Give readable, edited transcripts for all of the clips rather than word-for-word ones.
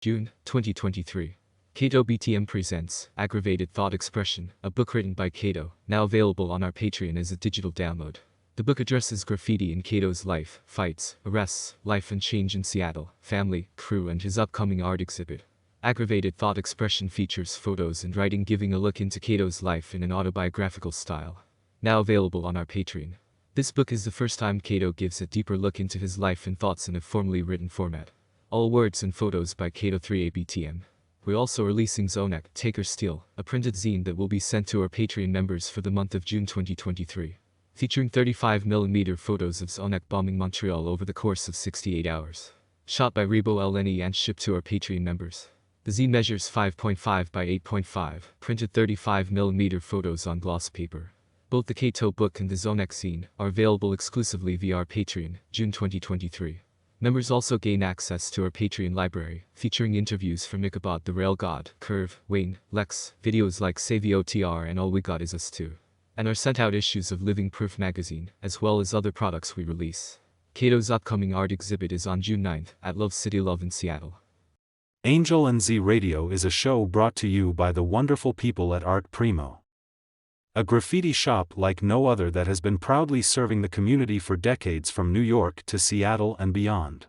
June 2023. KATO BTM presents Aggravated Thought Expression, a book written by KATO, now available on our Patreon as a digital download. The book addresses graffiti in KATO's life, fights, arrests, life and change in Seattle, family, crew and his upcoming art exhibit. Aggravated Thought Expression features photos and writing giving a look into KATO's life in an autobiographical style. Now available on our Patreon. This book is the first time KATO gives a deeper look into his life and thoughts in a formally written format. All words and photos by KATO 3ABTM. We're also releasing ZONEK, Take or Steal, a printed zine that will be sent to our Patreon members for the month of June 2023. Featuring 35mm photos of ZONEK bombing Montreal over the course of 68 hours. Shot by Rebo LNE and shipped to our Patreon members. The zine measures 5.5 by 8.5, printed 35mm photos on gloss paper. Both the KATO book and the ZONEK zine are available exclusively via our Patreon, June 2023. Members also gain access to our Patreon library, featuring interviews from Ichabod the Rail God, Curve, Wayne, Lex, videos like Save the OTR and All We Got Is Us Too. And our sent out issues of Living Proof magazine, as well as other products we release. KATO's upcoming art exhibit is on June 9th at Love City Love in Seattle. Angel and Z Radio is a show brought to you by the wonderful people at Art Primo. A graffiti shop like no other that has been proudly serving the community for decades from New York to Seattle and beyond.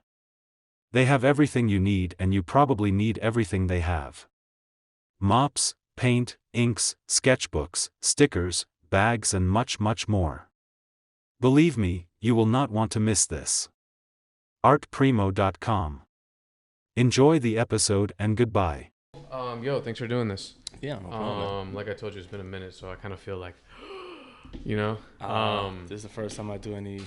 They have everything you need and you probably need everything they have. Mops, paint, inks, sketchbooks, stickers, bags and much more. Believe me, you will not want to miss this. artprimo.com. Enjoy the episode and goodbye. Thanks for doing this. Yeah, no problem. Like I told you, it's been a minute, so I kind of feel like, you know. This is the first time I do any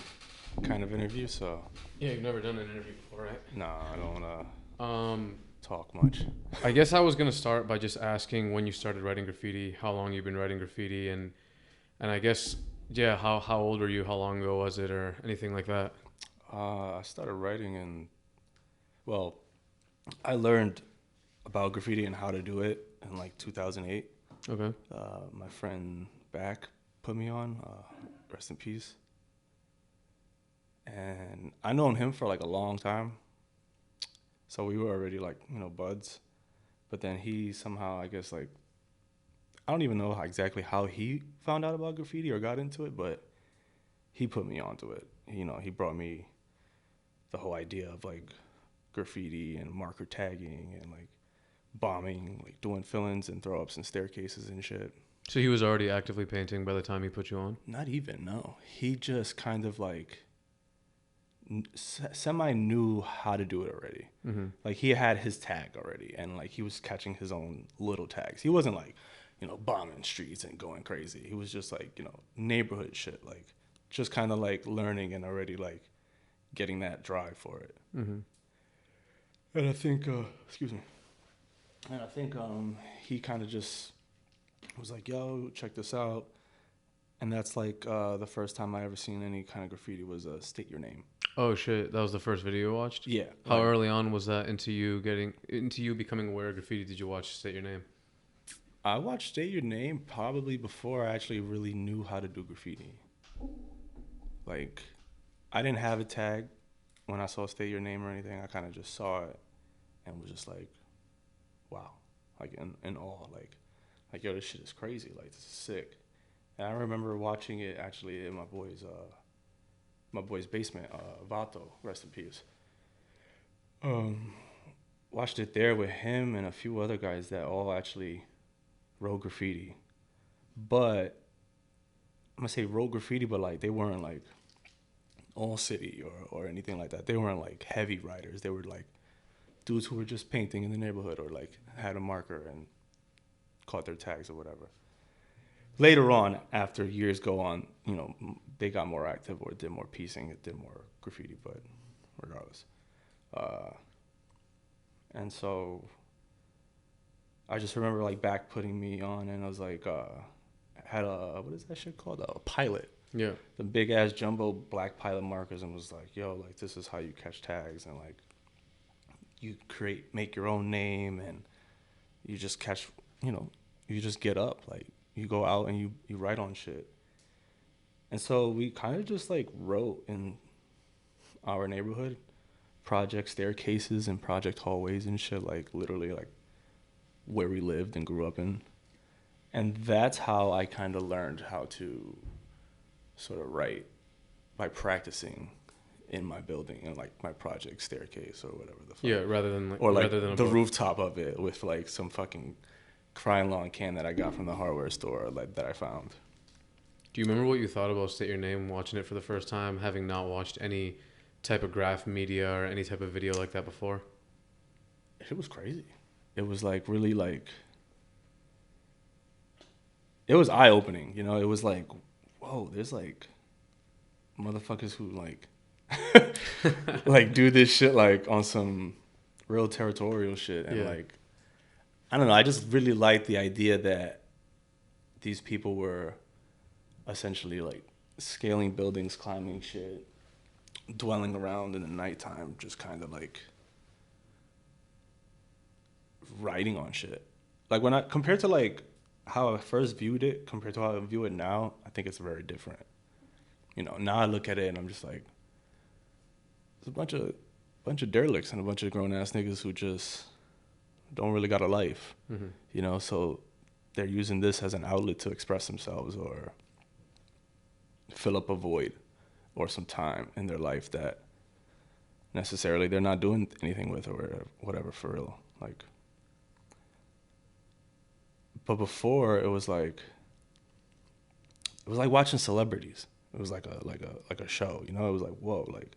kind of interview, so. Yeah, you've never done an interview before, right? No, I don't want to talk much. I guess I was gonna start by just asking when you started writing graffiti, how long you've been writing graffiti, and I guess how old were you, how long ago was it, or anything like that? I started writing I learned about graffiti and how to do it in like 2008. Okay. My friend Back put me on, rest in peace. And I known him for like a long time. So we were already like, buds. But then he somehow, I guess like, I don't even know exactly how he found out about graffiti or got into it, but he put me onto it. He brought me the whole idea of like graffiti and marker tagging and like bombing, like doing fill-ins and throw-ups and staircases and shit. So he was already actively painting by the time he put you on? Not even, no. He just kind of like semi knew how to do it already. Mm-hmm. Like he had his tag already and like he was catching his own little tags. He wasn't like, bombing streets and going crazy. He was just like, neighborhood shit, like just kind of like learning and already like getting that drive for it. Mm-hmm. And I think, he kind of just was like, yo, check this out. And that's like the first time I ever seen any kind of graffiti was State Your Name. Oh shit, that was the first video you watched? Yeah. How early on was that into you becoming aware of graffiti did you watch State Your Name? I watched State Your Name probably before I actually really knew how to do graffiti. Like, I didn't have a tag when I saw State Your Name or anything. I kind of just saw it and was just like, wow, like in awe, like yo, this shit is crazy, like this is sick. And I remember watching it actually in my boy's basement, Vato, rest in peace. Watched it there with him and a few other guys that all actually wrote graffiti, but I'm gonna say wrote graffiti, but like they weren't like all city or anything like that. They weren't like heavy writers. They were like dudes who were just painting in the neighborhood or like had a marker and caught their tags or whatever. Later on, after years go on, they got more active or did more piecing, did more graffiti, but regardless. And so I just remember like Back putting me on and I was like, had what is that shit called? A pilot. Yeah. The big ass jumbo black pilot markers and was like, yo, like this is how you catch tags and like you make your own name and you just catch, you just get up. Like you go out and you write on shit. And so we kind of just like wrote in our neighborhood project staircases and project hallways and shit, like literally like where we lived and grew up in. And that's how I kind of learned how to sort of write, by practicing in my building and like my project staircase or whatever the fuck. Yeah, rather than like, or like rather than the rooftop of it with like some fucking crying lawn can that I got from the hardware store, like, that I found. Do you remember what you thought about State Your Name watching it for the first time, having not watched any type of graph media or any type of video like that before? It was crazy. It was like really like, it was eye opening, you know. It was like, whoa, there's like motherfuckers who like like do this shit like on some real territorial shit. And like, I don't know, I just really liked the idea that these people were essentially like scaling buildings, climbing shit, dwelling around in the nighttime, just kind of like writing on shit. Like, when I compared to like how I first viewed it compared to how I view it now, I think it's very different. You know, now I look at it and I'm just like, there's a bunch of derelicts and a bunch of grown ass niggas who just don't really got a life. Mm-hmm. You know, so they're using this as an outlet to express themselves or fill up a void or some time in their life that necessarily they're not doing anything with or whatever, for real. Like, but before it was like watching celebrities. It was like a show, you know. It was like, whoa, like,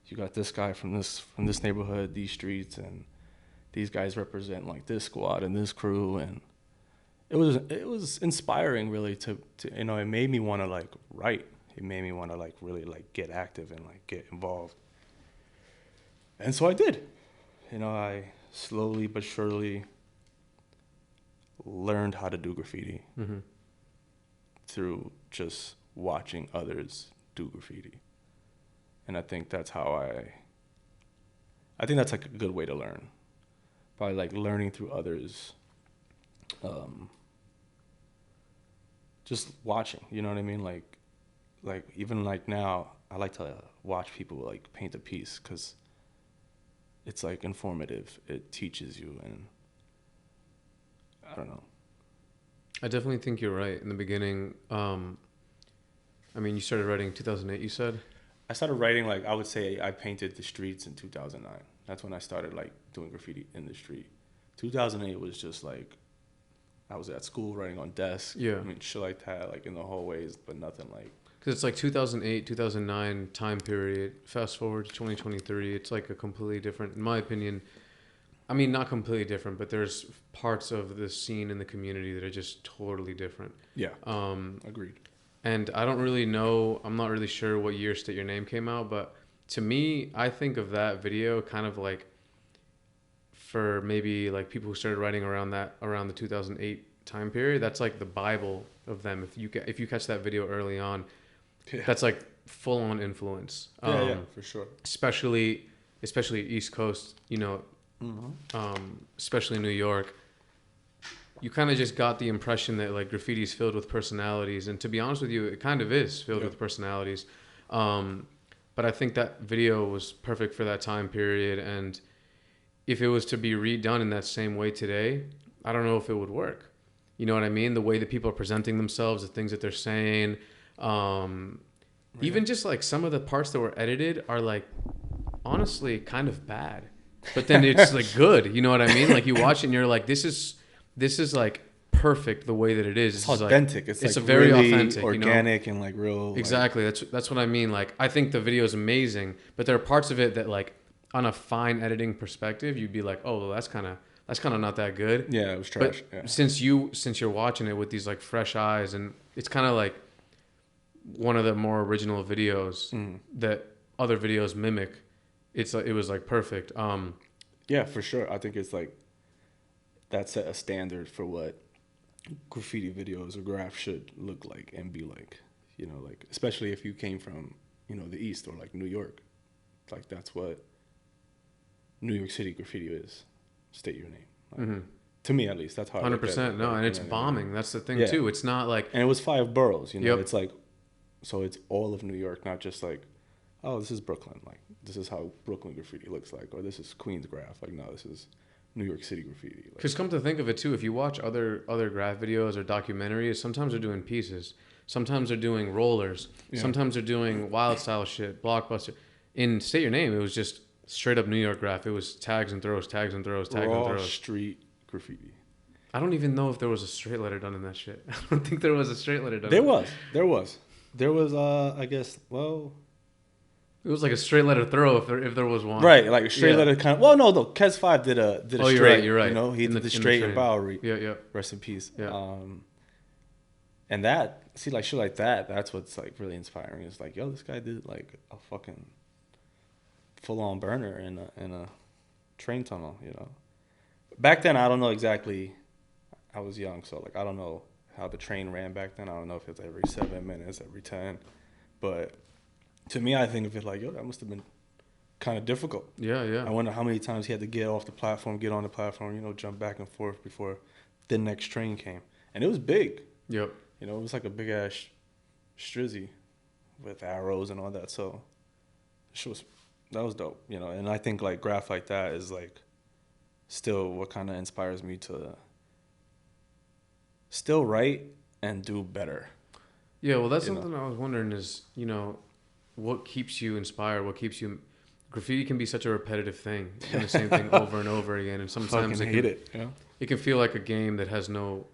you got this guy from this neighborhood, these streets, and these guys represent like this squad and this crew, and it was inspiring, really, to you know. It made me want to like write. It made me want to like really like get active and like get involved. And so I did. You know, I slowly but surely learned how to do graffiti through just watching others do graffiti. And I think that's how I think that's like a good way to learn. By like learning through others, just watching, you know what I mean? Like even like now, I like to watch people like paint a piece, because it's like informative. It teaches you, and I don't know. I definitely think you're right. In the beginning, I mean, you started writing in 2008, you said? I started writing, like, I would say I painted the streets in 2009. That's when I started like doing graffiti in the street. 2008 was just like, I was at school writing on desks. Yeah. I mean, shit like that, like in the hallways, but nothing like. Because it's like 2008, 2009 time period. Fast forward to 2023, it's like a completely different, in my opinion. I mean, not completely different, but there's parts of the scene in the community that are just totally different. Yeah. Agreed. And I don't really know, I'm not really sure what year State Your Name came out, but to me, I think of that video kind of like, for maybe like people who started writing around the 2008 time period, that's like the Bible of them. If you catch that video early on, that's like full on influence. Yeah, for sure. Especially East Coast, you know, especially New York. You kind of just got the impression that like graffiti is filled with personalities, and to be honest with you, it kind of is filled with personalities. But I think that video was perfect for that time period, and if it was to be redone in that same way today, I don't know if it would work. You know what I mean? The way that people are presenting themselves, the things that they're saying, even just like some of the parts that were edited are like honestly kind of bad, but then it's like good. You know what I mean? Like you watch it and you're like, this is like perfect the way that it is. It's authentic. Like, it's like a very really authentic, organic, you know? And like real. Exactly. Like, that's what I mean. Like I think the video is amazing, but there are parts of it that like on a fine editing perspective, you'd be like, oh, well, that's kind of not that good. Yeah, it was trash. But since you're watching it with these like fresh eyes, and it's kind of like one of the more original videos that other videos mimic. It was like perfect. Yeah, for sure. I think it's like that set a standard for what graffiti videos or graphs should look like and be like. You know, like especially if you came from, you know, the East or like New York, like that's what New York City graffiti is. State Your Name. Like, to me, at least, that's how. 100%. No, and it's bombing. That's the thing too. It's not like. And it was 5 boroughs. You know, it's like, so it's all of New York, not just like oh, this is Brooklyn. Like, this is how Brooklyn graffiti looks like. Or this is Queens graph. Like, no, this is New York City graffiti. Because come to think of it, too, if you watch other graph videos or documentaries, sometimes they're doing pieces. Sometimes they're doing rollers. Yeah. Sometimes they're doing wild style shit, blockbuster. In State Your Name, it was just straight up New York graph. It was tags and throws, tags and throws, tags and Raw throws. street graffiti. I don't even know if there was a straight letter done in that shit. I don't think there was a straight letter done. There was, I guess, well... It was like a straight letter throw if there was one. Right, like a straight letter kind of... Well, no, Kes 5 did a straight. You're right. You know, he did the straight in Bowery. Yeah. Rest in peace. Yeah. And that, see, like, shit like that, that's what's, like, really inspiring. It's like, yo, this guy did, like, a fucking full-on burner in a train tunnel, you know? Back then, I don't know exactly... I was young, so, like, I don't know how the train ran back then. I don't know if it's every 7 minutes, every 10. But to me, I think of it like, yo, that must have been kind of difficult. Yeah. I wonder how many times he had to get off the platform, get on the platform, you know, jump back and forth before the next train came. And it was big. Yep. You know, it was like a big-ass strizzy with arrows and all that. So that was dope, you know. And I think, like, graph like that is, like, still what kind of inspires me to still write and do better. Yeah, well, that's something I was wondering is, you know, what keeps you inspired? What keeps you... Graffiti can be such a repetitive thing, doing the same thing over and over again. And sometimes it can feel like a game that has no...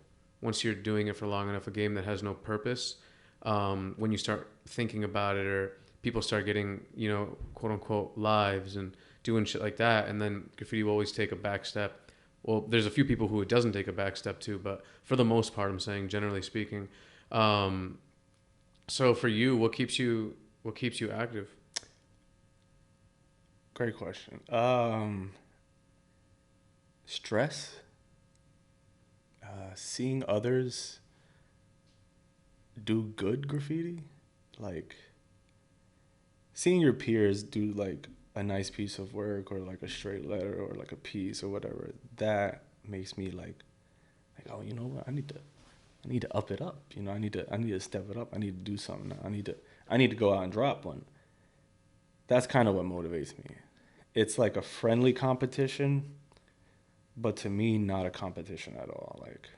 Once you're doing it for long enough, a game that has no purpose. When you start thinking about it, or people start getting, you know, quote unquote lives and doing shit like that, and then graffiti will always take a back step. Well, there's a few people who it doesn't take a back step to, but for the most part, I'm saying, generally speaking. So for you, what keeps you active? Great question. Stress. Seeing others do good graffiti, like seeing your peers do like a nice piece of work or like a straight letter or like a piece or whatever, that makes me like oh, you know what, I need to up it up, you know, I need to step it up, I need to do something now. I need to go out and drop one. That's kind of what motivates me. It's like a friendly competition, but to me, not a competition at all. Like,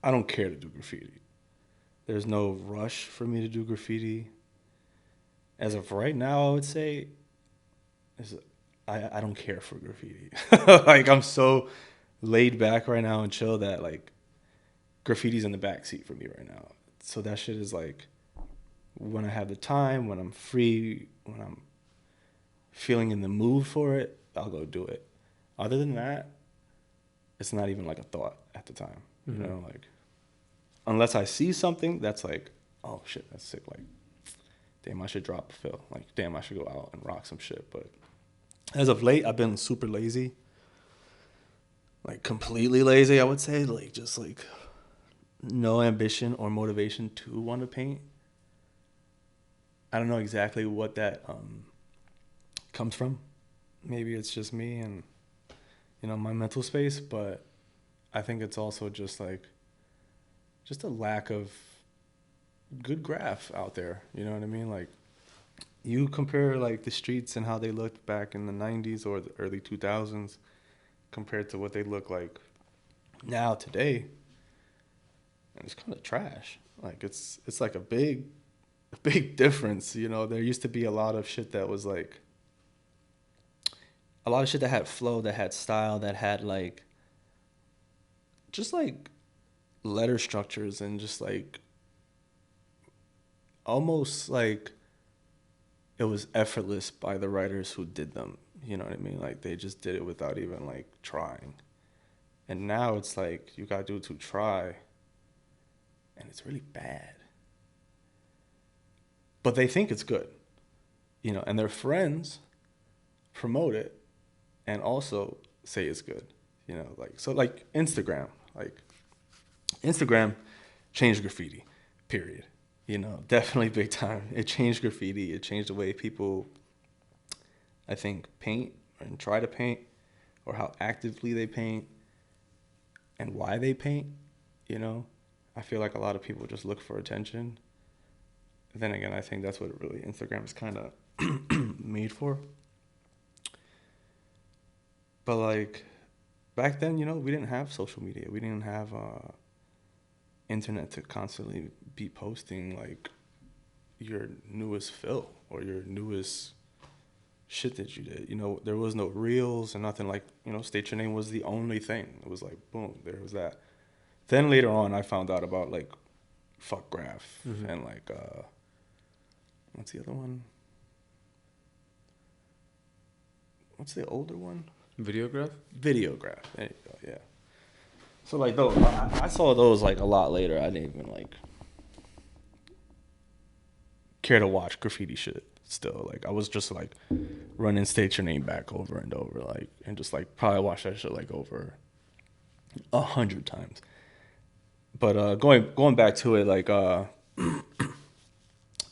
I don't care to do graffiti. There's no rush for me to do graffiti. As of right now, I would say, I don't care for graffiti. Like, I'm so laid back right now and chill that, like, graffiti's in the backseat for me right now. So that shit is, like, when I have the time, when I'm free, when I'm feeling in the mood for it, I'll go do it. Other than that, it's not even like a thought at the time, you know, like, unless I see something that's like, oh shit, that's sick. Like, damn, I should drop a fill. Like, damn, I should go out and rock some shit. But as of late, I've been super lazy, like completely lazy, I would say, like just like no ambition or motivation to want to paint. I don't know exactly what that comes from. Maybe it's just me and, you know, my mental space, but I think it's also just like, just a lack of good graph out there. You know what I mean? Like, you compare like the streets and how they looked back in the 90s or the early 2000s compared to what they look like now today, and it's kind of trash. Like, it's like a big difference. You know, there used to be a lot of shit that was like, a lot of shit that had flow, that had style, that had like, just like letter structures and just like, almost like it was effortless by the writers who did them. You know what I mean? Like, they just did it without even like trying. And now it's like, you got dudes who try and it's really bad. But they think it's good, you know, and their friends promote it and also say it's good, you know, like, so like Instagram changed graffiti, period. You know, definitely big time. It changed graffiti. It changed the way people, I think, paint and try to paint, or how actively they paint and why they paint, you know. I feel like a lot of people just look for attention. But then again, I think that's what really Instagram is kind of made for. But like back then, we didn't have social media. We didn't have internet to constantly be posting like your newest fill or your newest shit that you did. There was no reels and nothing like, state your name was the only thing. It was like, boom, there was that. Then later on, I found out about like Fuck Graph and like, what's the other one? What's the older one? Videograph? Videograph. There you go, yeah. So like those, I saw those like a lot later. I didn't even like care to watch graffiti shit still. Like I was just like running State Your Name back over and over, like, and just like probably watch that shit like over 100 times. But going back to it, like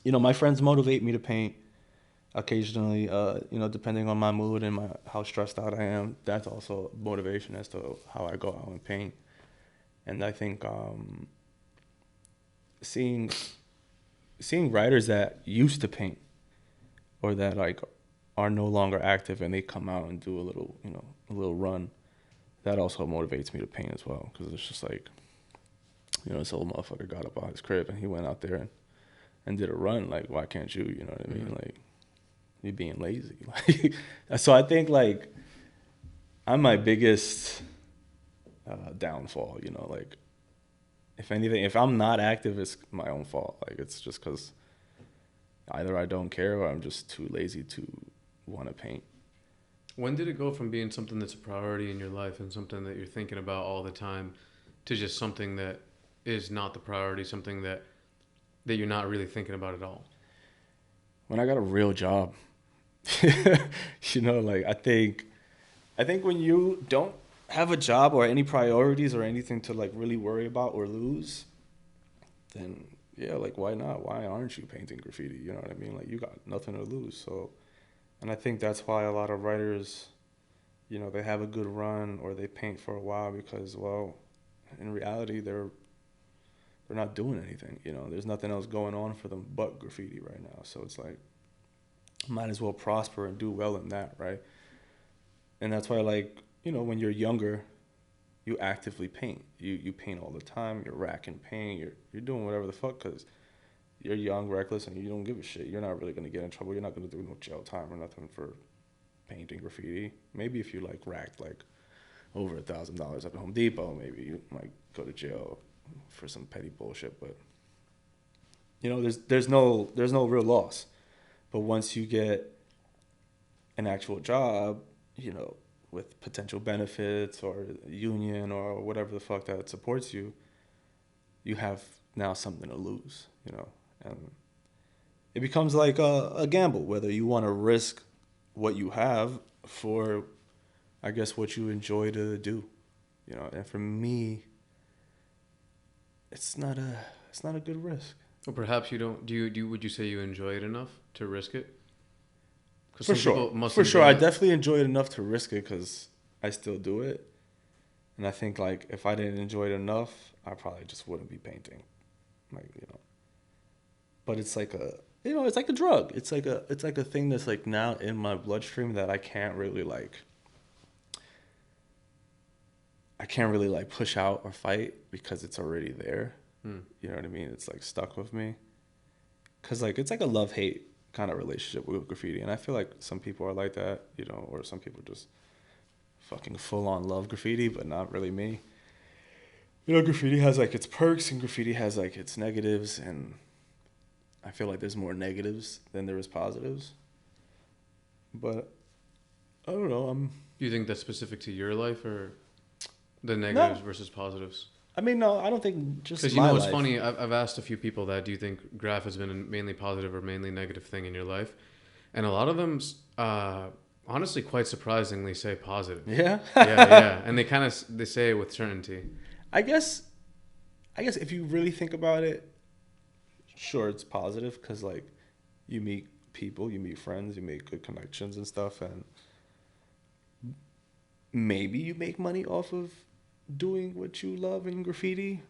my friends motivate me to paint occasionally, depending on my mood and how stressed out I am. That's also motivation as to how I go out and paint. And I think seeing writers that used to paint or that like are no longer active and they come out and do a little run, that also motivates me to paint as well. Because it's just like, this old motherfucker got up out his crib and he went out there and did a run. Like, why can't you? You know what I mean? Like, you being lazy. Like, so I think like I'm my biggest downfall. Like if anything, if I'm not active, it's my own fault. Like it's just because either I don't care or I'm just too lazy to want to paint. When did it go from being something that's a priority in your life and something that you're thinking about all the time to just something that is not the priority, something that you're not really thinking about at all? When I got a real job. Like I think when you don't have a job or any priorities or anything to like really worry about or lose, then yeah, like why not? Why aren't you painting graffiti? You know what I mean? Like you got nothing to lose. So, and I think that's why a lot of writers, they have a good run or they paint for a while because, well, in reality they're not doing anything. There's nothing else going on for them but graffiti right now. So it's like, might as well prosper and do well in that, right? And that's why, like, when you're younger, you actively paint. You paint all the time. You're racking paint. You're doing whatever the fuck because you're young, reckless, and you don't give a shit. You're not really going to get in trouble. You're not going to do no jail time or nothing for painting graffiti. Maybe if you, like, racked, like, over $1,000 at the Home Depot, maybe you might go to jail for some petty bullshit. But, there's no real loss. But once you get an actual job, with potential benefits or union or whatever the fuck that supports you, you have now something to lose, and it becomes like a gamble, whether you want to risk what you have for, I guess, what you enjoy to do, and for me, it's not a good risk. Well, perhaps you don't. Would you say you enjoy it enough to risk it? For sure. I definitely enjoy it enough to risk it because I still do it. And I think, like, if I didn't enjoy it enough, I probably just wouldn't be painting. Like, But it's like it's like a drug. It's like a thing that's, like, now in my bloodstream that I can't really, like, push out or fight because it's already there. You know what I mean? It's, like, stuck with me. Because, like, it's like a love-hate kind of relationship with graffiti, and I feel like some people are like that, or some people just fucking full on love graffiti, but not really me. Graffiti has like its perks and graffiti has like its negatives, and I feel like there's more negatives than there is positives. But I don't know. Do you think that's specific to your life or the negatives versus positives? I mean, no, I don't think just because my it's life. funny. I've asked a few people that. Do you think graph has been a mainly positive or mainly negative thing in your life? And a lot of them, honestly, quite surprisingly, say positive. Yeah. yeah, and they say it with certainty. I guess if you really think about it, sure, it's positive because like you meet people, you meet friends, you make good connections and stuff, and maybe you make money off of doing what you love in graffiti.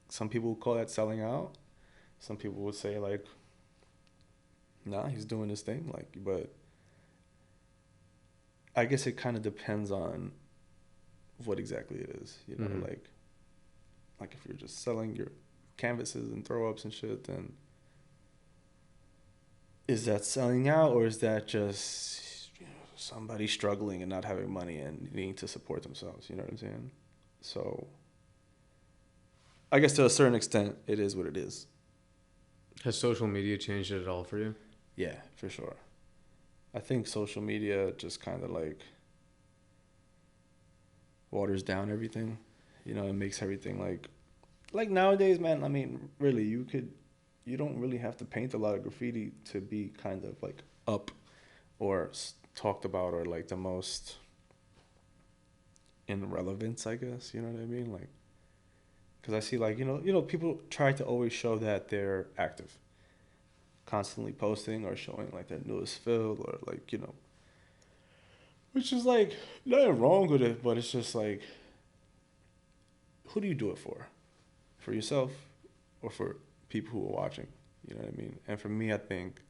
Some people call that selling out. Some people would say like, nah, he's doing his thing. Like, but I guess it kind of depends on what exactly it is. You know, like if you're just selling your canvases and throw ups and shit, then is that selling out, or is that just, you know, somebody struggling and not having money and needing to support themselves? You know what I'm saying? So I guess to a certain extent, it is what it is. Has social media changed it at all for you? Yeah, for sure. I think social media just kind of like waters down everything. You know, it makes everything like nowadays, man. I mean, really, you don't really have to paint a lot of graffiti to be kind of like up or talked about, or like the most in relevance, I guess. You know what I mean? Like, because I see like, people try to always show that they're active, constantly posting or showing like their newest fill, or like, which is like nothing wrong with it, but it's just like, who do you do it for? For yourself or for people who are watching? You know what I mean? And for me, I think,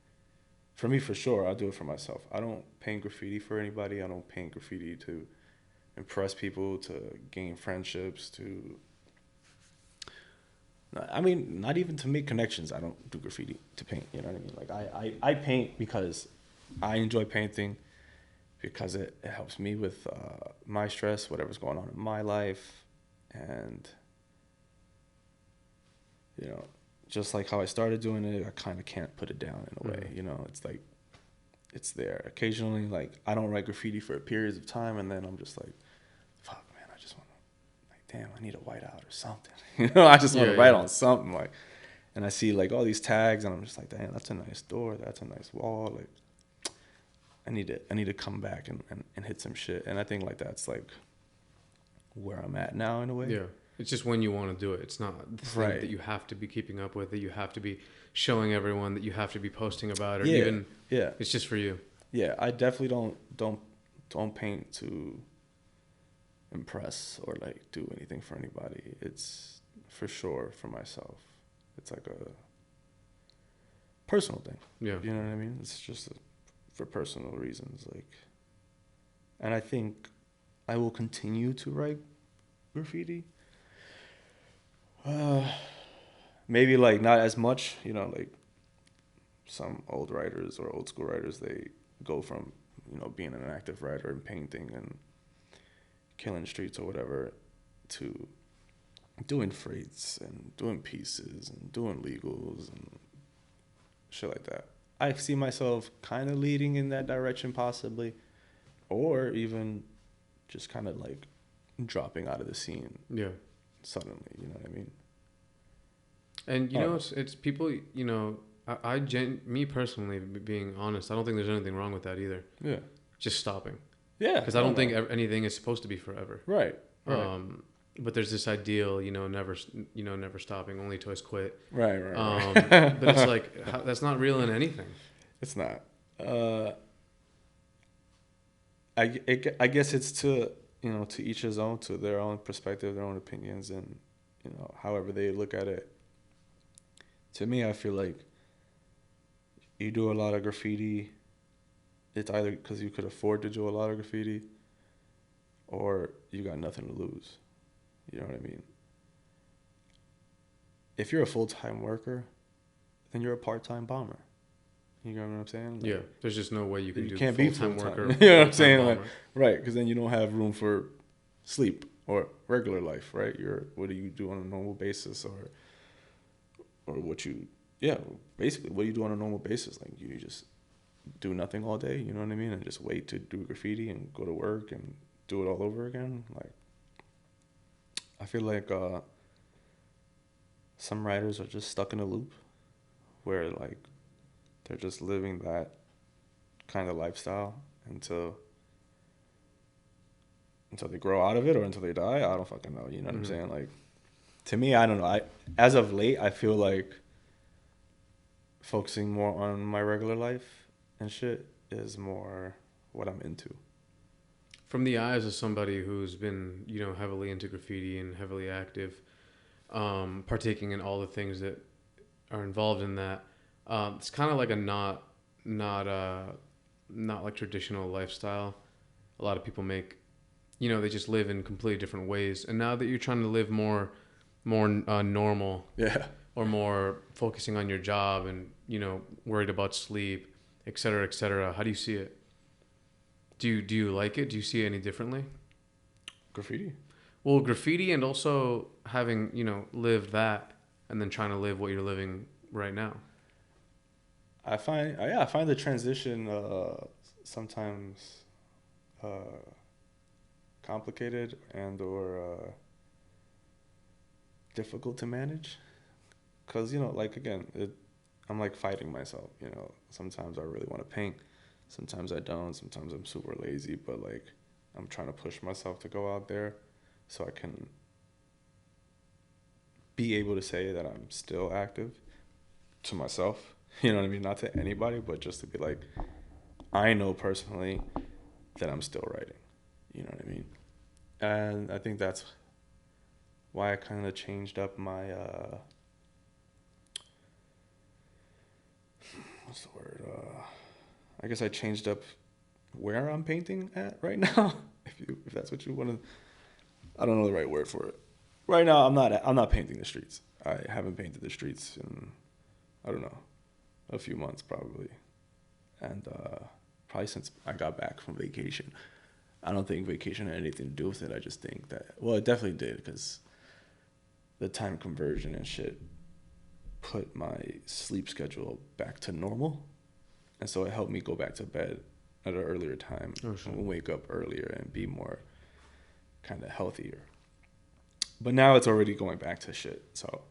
for me, for sure, I do it for myself. I don't paint graffiti for anybody. I don't paint graffiti to impress people, to gain friendships, I mean, not even to make connections. I don't do graffiti to paint. You know what I mean? Like, I paint because I enjoy painting, because it helps me with my stress, whatever's going on in my life. And, just like how I started doing it, I kind of can't put it down in a way. It's like, it's there. Occasionally, like, I don't write graffiti for periods of time, and then I'm just like, fuck, man, I just want to, like, damn, I need a whiteout or something. I just want to write on something, like, and I see like all these tags, and I'm just like, damn, that's a nice door, that's a nice wall. Like, I need to come back and hit some shit. And I think like that's like where I'm at now in a way. Yeah. It's just when you want to do it. It's not the thing that you have to be keeping up with, that you have to be showing everyone, that you have to be posting about, or even it's just for you. Yeah, I definitely don't paint to impress or like do anything for anybody. It's for sure for myself. It's like a personal thing. Yeah. You know what I mean? It's just for personal reasons, like, and I think I will continue to write graffiti. Maybe like not as much, like some old writers or old school writers, they go from, being an active writer and painting and killing streets or whatever to doing freights and doing pieces and doing legals and shit like that. I see myself kind of leading in that direction possibly, or even just kind of like dropping out of the scene. Yeah. Suddenly, you know what I mean? And it's people, me personally, being honest, I don't think there's anything wrong with that either. Yeah. Just stopping. Yeah. Because I don't think anything is supposed to be forever. Right. But there's this ideal, never stopping, only toys quit. Right. But it's like, that's not real in anything. It's not. I guess it's to each his own, to their own perspective, their own opinions, and however they look at it. To me, I feel like you do a lot of graffiti, it's either because you could afford to do a lot of graffiti, or you got nothing to lose. You know what I mean? If you're a full-time worker, then you're a part-time bomber. You know what I'm saying? Like, yeah, there's just no way you can do can't full-time be full-time worker. You know what I'm saying? Like, right, because then you don't have room for sleep or regular life, right? What do you do on a normal basis, or basically, what do you do on a normal basis? Like, you just do nothing all day, you know what I mean? And just wait to do graffiti and go to work and do it all over again. Like, I feel like some writers are just stuck in a loop where, like, they're just living that kind of lifestyle until they grow out of it, or until they die. I don't fucking know. You know what I'm saying? Like, to me, I don't know. As of late, I feel like focusing more on my regular life and shit is more what I'm into. From the eyes of somebody who's been, heavily into graffiti and heavily active, partaking in all the things that are involved in that, it's kind of like a not like traditional lifestyle. A lot of people make, they just live in completely different ways. And now that you're trying to live more normal, Yeah. or more focusing on your job and worried about sleep, et cetera, et cetera, how do you see it? Do you like it? Do you see it any differently? Graffiti. Well, graffiti, and also having lived that, and then trying to live what you're living right now. I find the transition sometimes complicated and or difficult to manage, because like again, I'm like fighting myself. Sometimes I really want to paint, sometimes I don't. Sometimes I'm super lazy, but like I'm trying to push myself to go out there, so I can be able to say that I'm still active to myself. You know what I mean? Not to anybody, but just to be like, I know personally that I'm still writing. You know what I mean? And I think that's why I kind of changed up my what's the word? I guess I changed up where I'm painting at right now. If that's what you want to, I don't know the right word for it. Right now, I'm not painting the streets. I haven't painted the streets in, I don't know, a few months probably, and probably since I got back from vacation. I don't think vacation had anything to do with it. I just think that, well, it definitely did, because the time conversion and shit put my sleep schedule back to normal, and so it helped me go back to bed at an earlier time, Oh, sure. and wake up earlier and be more kind of healthier. But now it's already going back to shit, so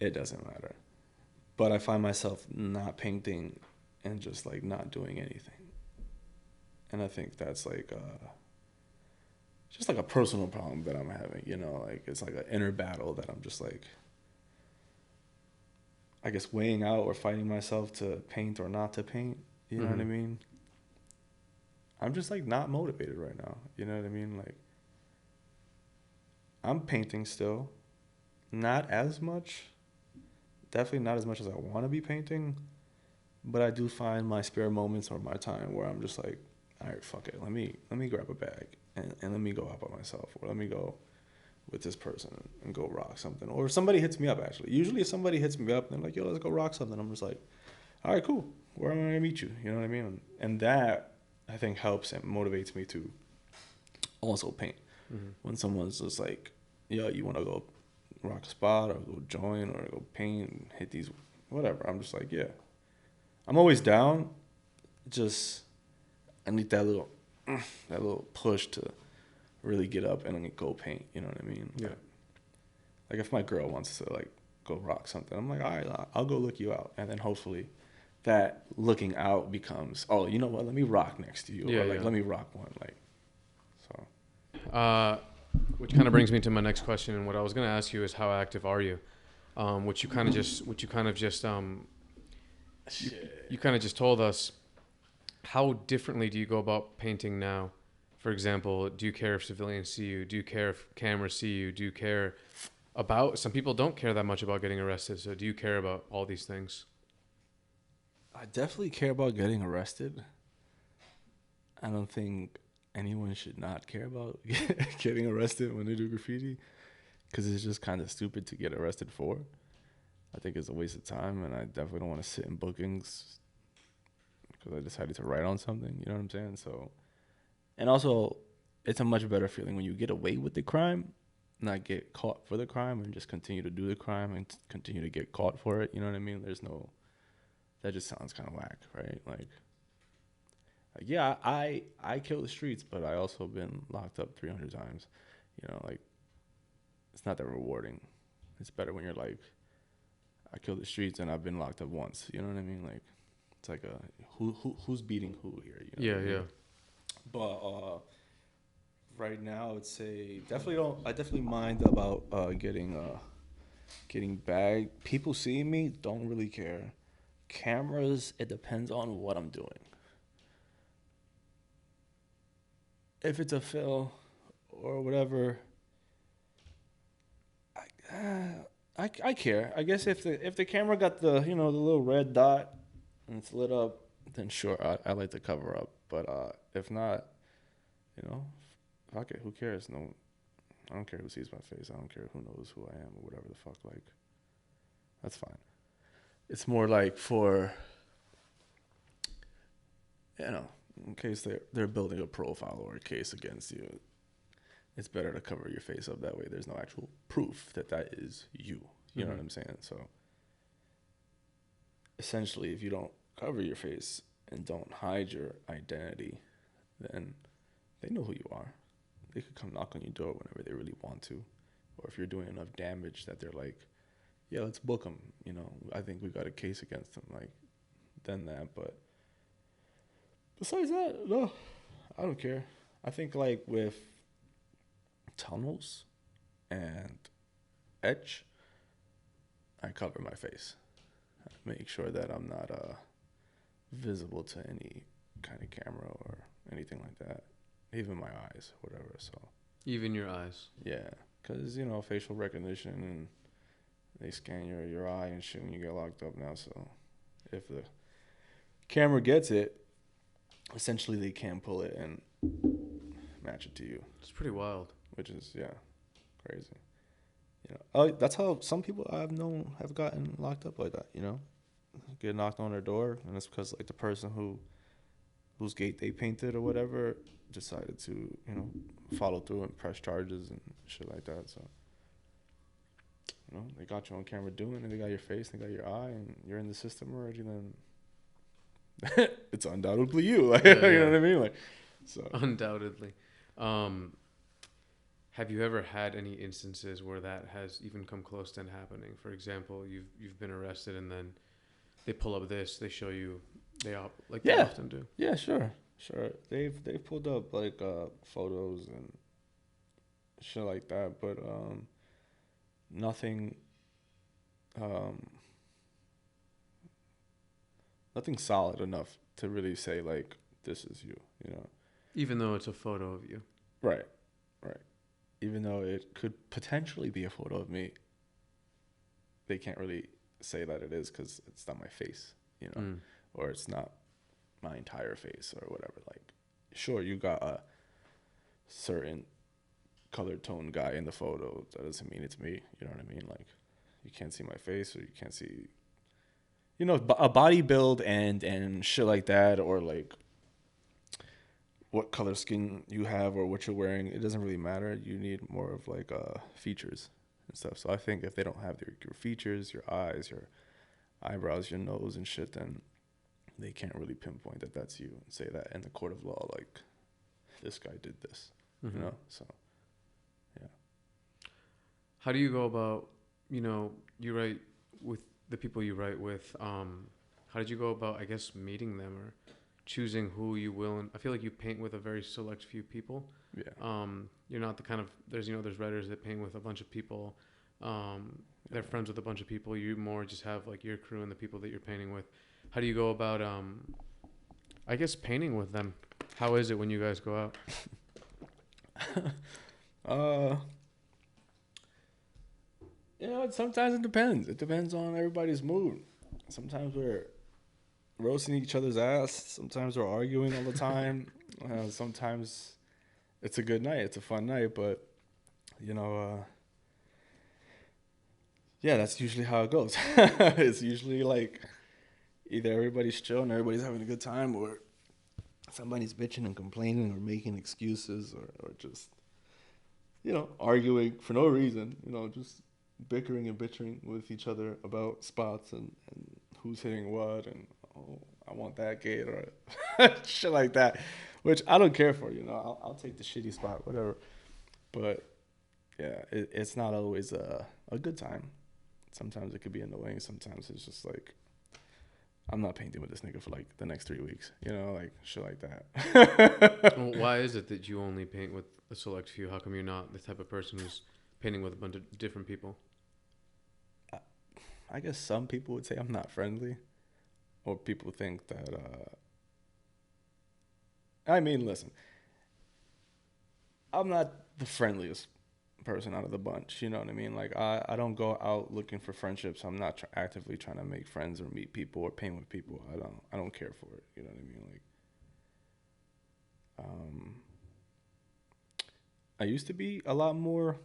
it doesn't matter. But I find myself not painting and just like not doing anything, and I think that's like just like a personal problem that I'm having. Like it's like an inner battle that I'm just like, I guess, weighing out or fighting myself to paint or not to paint. You know what I mean? I'm just like not motivated right now. You know what I mean? Like I'm painting still, not as much. Definitely not as much as I want to be painting, but I do find my spare moments or my time where I'm just like, all right, fuck it. Let me grab a bag and let me go out by myself, or let me go with this person and go rock something. Or somebody hits me up, actually. Usually if somebody hits me up and they're like, yo, let's go rock something, I'm just like, all right, cool. Where am I going to meet you? You know what I mean? And that, I think, helps and motivates me to also paint. When someone's just like, yo, you want to go rock a spot or go join or go paint and hit these, whatever. I'm just like, yeah. I'm always down. Just, I need that little push to really get up and then go paint. You know what I mean? Yeah. Like if my girl wants to like go rock something, I'm like, all right, I'll go look you out. And then hopefully that looking out becomes, oh, you know what? Let me rock next to you. Yeah, or like, yeah. let me rock one. Like, so. Which kind of brings me to my next question, and what I was going to ask you is, how active are you? Which you kind of just you kind of just told us. How differently do you go about painting now? For example, do you care if civilians see you? Do you care if cameras see you? Do you care about, some people don't care that much about getting arrested, so do you care about all these things? I definitely care about getting arrested. I don't think anyone should not care about getting arrested when they do graffiti, because it's just kind of stupid to get arrested for. I think it's a waste of time, and I definitely don't want to sit in bookings because I decided to write on something. You know what I'm saying? So, and also, it's a much better feeling when you get away with the crime, not get caught for the crime, and just continue to do the crime and continue to get caught for it. You know what I mean? That just sounds kind of whack, right? Like yeah, I kill the streets, but I also been locked up 300 times. Like it's not that rewarding. It's better when you're like, I killed the streets and I've been locked up once. You know what I mean? Like it's like who's beating who here? Yeah, what I mean? yeah. But right now, I'd say I definitely mind about getting bagged. People seeing me don't really care. Cameras, it depends on what I'm doing. If it's a fill or whatever, I care. I guess if the camera got the the little red dot and it's lit up, then sure, I like to cover up. But if not, fuck it. Who cares? No, I don't care who sees my face. I don't care who knows who I am or whatever the fuck. Like, that's fine. It's more like for, in case they're building a profile or a case against you, it's better to cover your face up. That way there's no actual proof that is you. You know what I'm saying? So essentially, if you don't cover your face and don't hide your identity, then they know who you are. They could come knock on your door whenever they really want to. Or if you're doing enough damage that they're like, yeah, let's book them. I think we got a case against them. Like, then that. But besides that, no, I don't care. I think like with tunnels and etch, I cover my face. I make sure that I'm not visible to any kind of camera or anything like that. Even my eyes, whatever. So even your eyes. Yeah, because facial recognition, and they scan your eye and shit when you get locked up now. So if the camera gets it, essentially they can pull it and match it to you. It's pretty wild. Which is crazy. Oh, that's how some people I've known have gotten locked up like that. Get knocked on their door, and it's because like the person whose gate they painted or whatever decided to follow through and press charges and shit like that. So they got you on camera doing it. They got your face, they got your eye, and you're in the system already. Then it's undoubtedly you. Like, you know what I mean? Like, so undoubtedly. Have you ever had any instances where that has even come close to happening? For example, you've been arrested and then they pull up this, they show you, they often do. Yeah, sure. They've pulled up like photos and shit like that, but nothing solid enough to really say like this is you. Even though it's a photo of you. Right. Even though it could potentially be a photo of me, they can't really say that it is because it's not my face, or it's not my entire face or whatever. Like, sure, you got a certain color tone guy in the photo. That doesn't mean it's me. You know what I mean? Like, you can't see my face, or you can't see, a body build and shit like that, or like what color skin you have or what you're wearing. It doesn't really matter. You need more of like features and stuff. So I think if they don't have your features, your eyes, your eyebrows, your nose and shit, then they can't really pinpoint that that's you and say that in the court of law, like, this guy did this, So, yeah. How do you go about, you write with the people you write with, how did you go about, I guess, meeting them or choosing who you will? And I feel like you paint with a very select few people. Yeah. You're not the kind of, there's writers that paint with a bunch of people. They're friends with a bunch of people. You more just have like your crew and the people that you're painting with. How do you go about, I guess, painting with them? How is it when you guys go out? Sometimes it depends. It depends on everybody's mood. Sometimes we're roasting each other's ass. Sometimes we're arguing all the time. Sometimes it's a good night. It's a fun night, but that's usually how it goes. It's usually like either everybody's chill and everybody's having a good time, or somebody's bitching and complaining or making excuses, or just arguing for no reason. Just bickering and bitching with each other about spots and who's hitting what, and I want that gate or shit like that, which I don't care for. I'll take the shitty spot, whatever. But yeah, it's not always a good time. Sometimes it could be annoying. Sometimes it's just like, I'm not painting with this nigga for like the next 3 weeks, like shit like that. Well, why is it that you only paint with a select few? How come you're not the type of person who's painting with a bunch of different people? I guess some people would say I'm not friendly, or people think that, listen, I'm not the friendliest person out of the bunch. You know what I mean? Like I don't go out looking for friendships. I'm not actively trying to make friends or meet people or paint with people. I don't care for it. You know what I mean? Like I used to be a lot more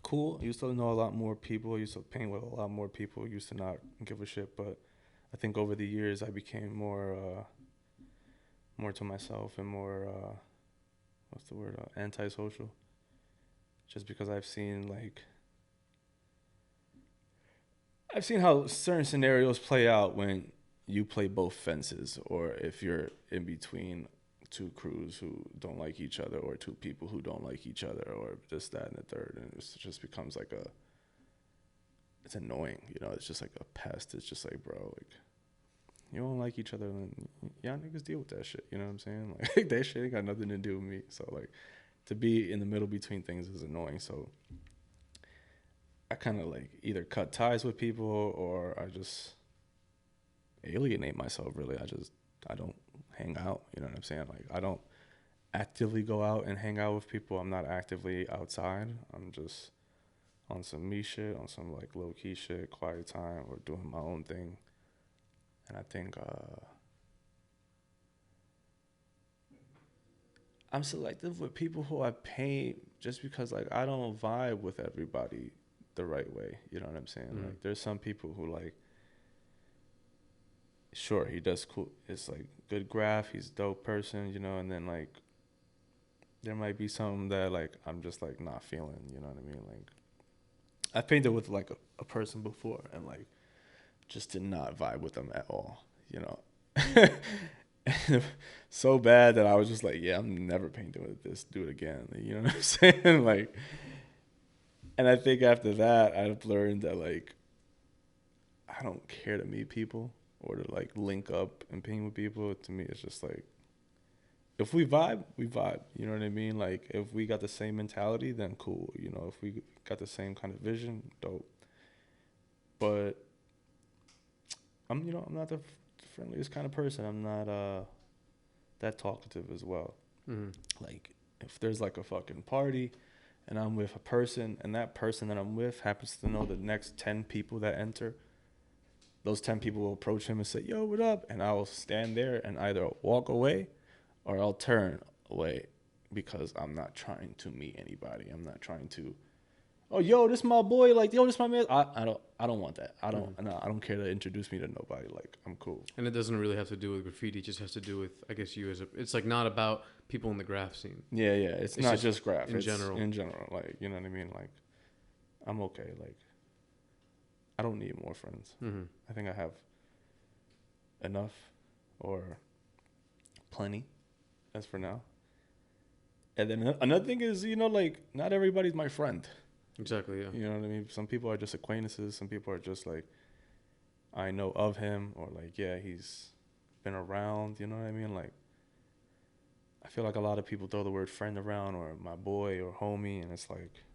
cool. I used to know a lot more people. I used to paint with a lot more people. I used to not give a shit. But I think over the years I became more to myself and more what's the word, antisocial. Just because I've seen how certain scenarios play out when you play both fences, or if you're in between two crews who don't like each other, or two people who don't like each other, or this, that, and the third, and it just becomes like it's annoying, you know. It's just like a pest. It's just like, bro, like, you don't like each other, then y'all niggas deal with that shit. You know what I'm saying? Like that shit ain't got nothing to do with me. So like, to be in the middle between things is annoying. So I kind of like either cut ties with people, or I just alienate myself. Really, I don't hang out. You know what I'm saying? Like I don't actively go out and hang out with people. I'm not actively outside. I'm just on some me shit, on some like low key shit, quiet time, or doing my own thing. And I think I'm selective with people who I paint just because like I don't vibe with everybody the right way. You know what I'm saying? Mm. Like there's some people who like, sure, he does cool. It's like good graph. He's a dope person, you know. And then like there might be some that like I'm just like not feeling. You know what I mean? Like I painted with like a person before and like just did not vibe with them at all. You know. So bad that I was just like, yeah, I'm never painting with this dude again. You know what I'm saying? Like, and I think after that, I've learned that like, I don't care to meet people or to like link up and paint with people. To me, it's just like, if we vibe, we vibe. You know what I mean? Like, if we got the same mentality, then cool. You know, if we got the same kind of vision, dope. But I'm not the friendliest kind of person. I'm not that talkative as well. Mm-hmm. Like if there's like a fucking party and I'm with a person and that person that I'm with happens to know the next 10 people that enter, those 10 people will approach him and say, yo, what up? And I will stand there and either walk away or I'll turn away because I'm not trying to meet anybody. I'm not trying to, oh, yo, this my boy. Like, yo, this my man. I don't want that. I don't care to introduce me to nobody. Like, I'm cool. And it doesn't really have to do with graffiti. It just has to do with, I guess, you as a. It's like not about people in the graph scene. Yeah. It's not just graph. In general. In general, like, you know what I mean. Like, I'm okay. Like, I don't need more friends. Mm-hmm. I think I have enough or plenty. As for now. And then another thing is, you know, like, not everybody's my friend. Exactly, yeah. You know what I mean? Some people are just acquaintances. Some people are just like, I know of him, or like, yeah, he's been around. You know what I mean? Like, I feel like a lot of people throw the word friend around, or my boy, or homie, and it's like,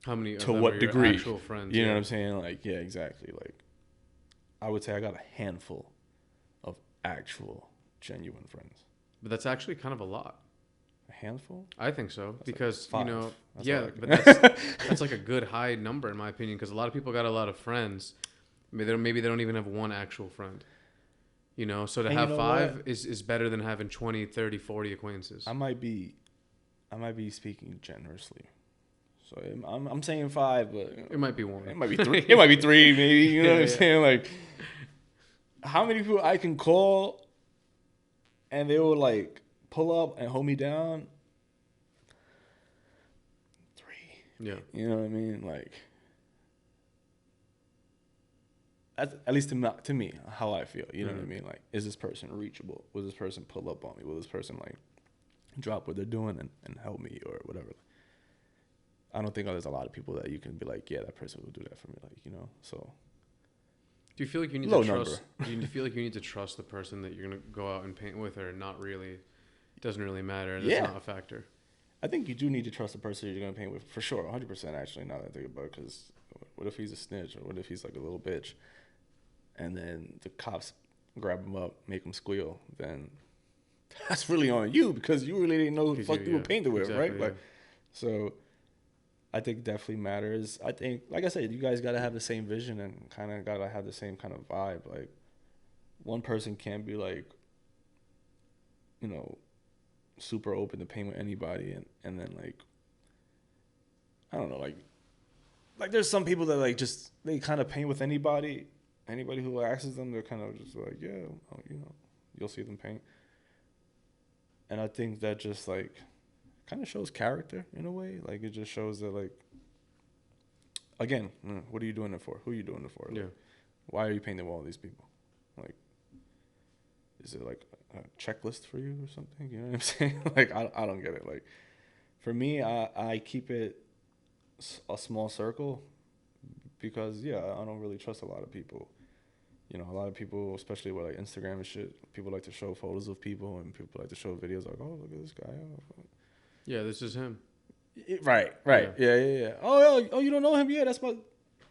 how many to what degree? Actual friends? You know what I'm saying? Like, yeah, exactly. Like, I would say I got a handful of actual, genuine friends. But that's actually kind of a lot. A handful? I think so. That's because, like you know, that's yeah, but that's like a good high number in my opinion, because a lot of people got a lot of friends. Maybe they don't even have one actual friend. You know, so to have you know 5 is better than having 20, 30, 40 acquaintances. I might be speaking generously. So I'm saying 5, but it might be 1. It might be 3. It might be 3, maybe. You know what I'm saying? Like, how many people I can call and they will like pull up and hold me down? 3. Yeah. You know what I mean? Like, at least to me, how I feel. You know what I mean? Like, is this person reachable? Will this person pull up on me? Will this person like drop what they're doing and help me or whatever? I don't think there's a lot of people that you can be like, yeah, that person will do that for me. Like, you know, so. Do you feel like you need to trust? Do you feel like you need to trust the person that you're gonna go out and paint with, or not really? It doesn't really matter. That's not a factor. I think you do need to trust the person you're gonna paint with for sure, 100%. Actually, now that I think about it, because what if he's a snitch, or what if he's like a little bitch, and then the cops grab him up, make him squeal? Then that's really on you because you really didn't know who the fuck you were painted with, right? Like, so I think definitely matters. I think, like I said, you guys gotta have the same vision and kind of gotta have the same kind of vibe. Like, one person can't be like, you know, super open to paint with anybody, and then like, I don't know, like there's some people that like just they kind of paint with anybody who asks them, they're kind of just like, yeah, you know, you'll see them paint. And I think that just like kind of shows character in a way. Like, it just shows that, like, again, what are you doing it for? Who are you doing it for? Like, Yeah. why are you painting with all these people? Like, is it like a checklist for you or something? You know what I'm saying? Like, I don't get it. Like, for me, I keep it a small circle because, yeah, I don't really trust a lot of people. You know, a lot of people, especially with like Instagram and shit, people like to show photos of people and people like to show videos like, oh, look at this guy. Yeah, this is him. Right. Yeah. Oh, you don't know him? Yeah, that's my.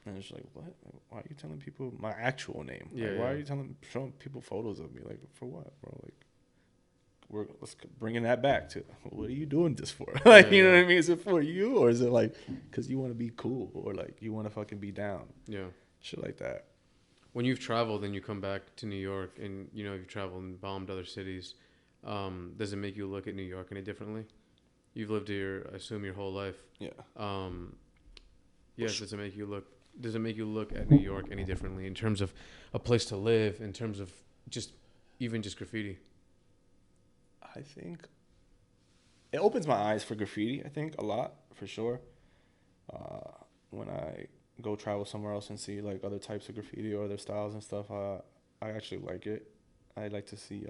And it's like, what? Why are you telling people my actual name? Yeah, Like, why are you showing people photos of me? Like, for what, bro? Like, let's bringing that back to what are you doing this for? Like, you know what I mean? Is it for you, or is it like because you want to be cool, or like you want to fucking be down? Yeah. Shit like that. When you've traveled and you come back to New York and, you know, you've traveled and bombed other cities, does it make you look at New York any differently? You've lived here, I assume, your whole life. Yeah. Yes, does it make you look at New York any differently in terms of a place to live, in terms of just graffiti? I think it opens my eyes for graffiti. I think a lot, for sure. When I go travel somewhere else and see like other types of graffiti or other styles and stuff, I actually like it. I like to see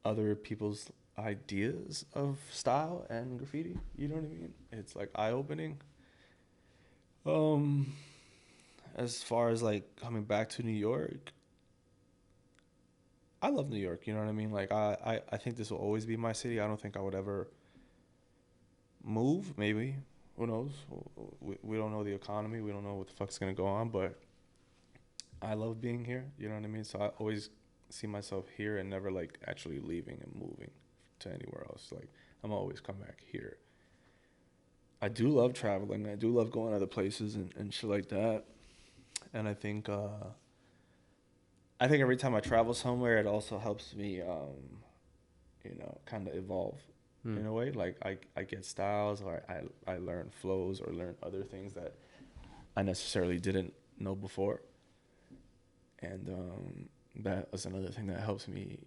other people's ideas of style and graffiti. You know what I mean? It's like eye opening. As far as like coming back to New York, I love New York. You know what I mean? Like, I think this will always be my city. I don't think I would ever move. Maybe, who knows? We don't know the economy. We don't know what the fuck's gonna go on. But I love being here. You know what I mean? So I always see myself here and never like actually leaving and moving to anywhere else. Like, I'm always come back here. I do love traveling. I do love going other places and shit like that. And I think every time I travel somewhere, it also helps me, you know, kind of evolve in a way. Like, I get styles, or I learn flows, or learn other things that I necessarily didn't know before. And that is another thing that helps me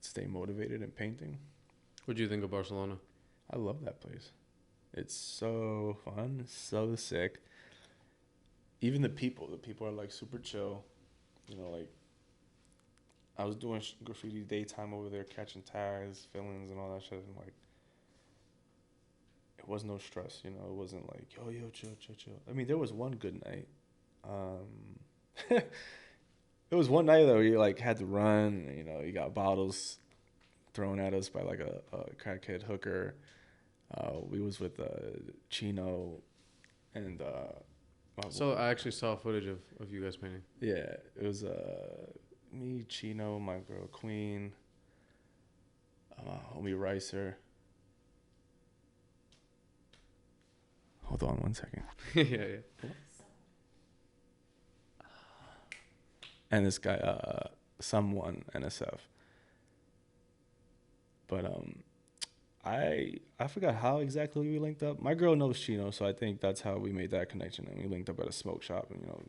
stay motivated in painting. What do you think of Barcelona? I love that place. It's so fun, it's so sick. Even the people are like super chill. You know, like, I was doing graffiti daytime over there, catching tags, fillings, and all that shit. And like, it was no stress. You know, it wasn't like, yo, chill. I mean, there was one good night. There was one night though, you like had to run. You know, you got bottles thrown at us by like a crackhead hooker. We was with Chino and. So I actually saw footage of you guys painting. Yeah, it was me, Chino, my girl Queen, homie Ricer. Hold on 1 second. yeah. And this guy, someone NSF. But I forgot how exactly we linked up. My girl knows Chino, so I think that's how we made that connection. And we linked up at a smoke shop and, you know,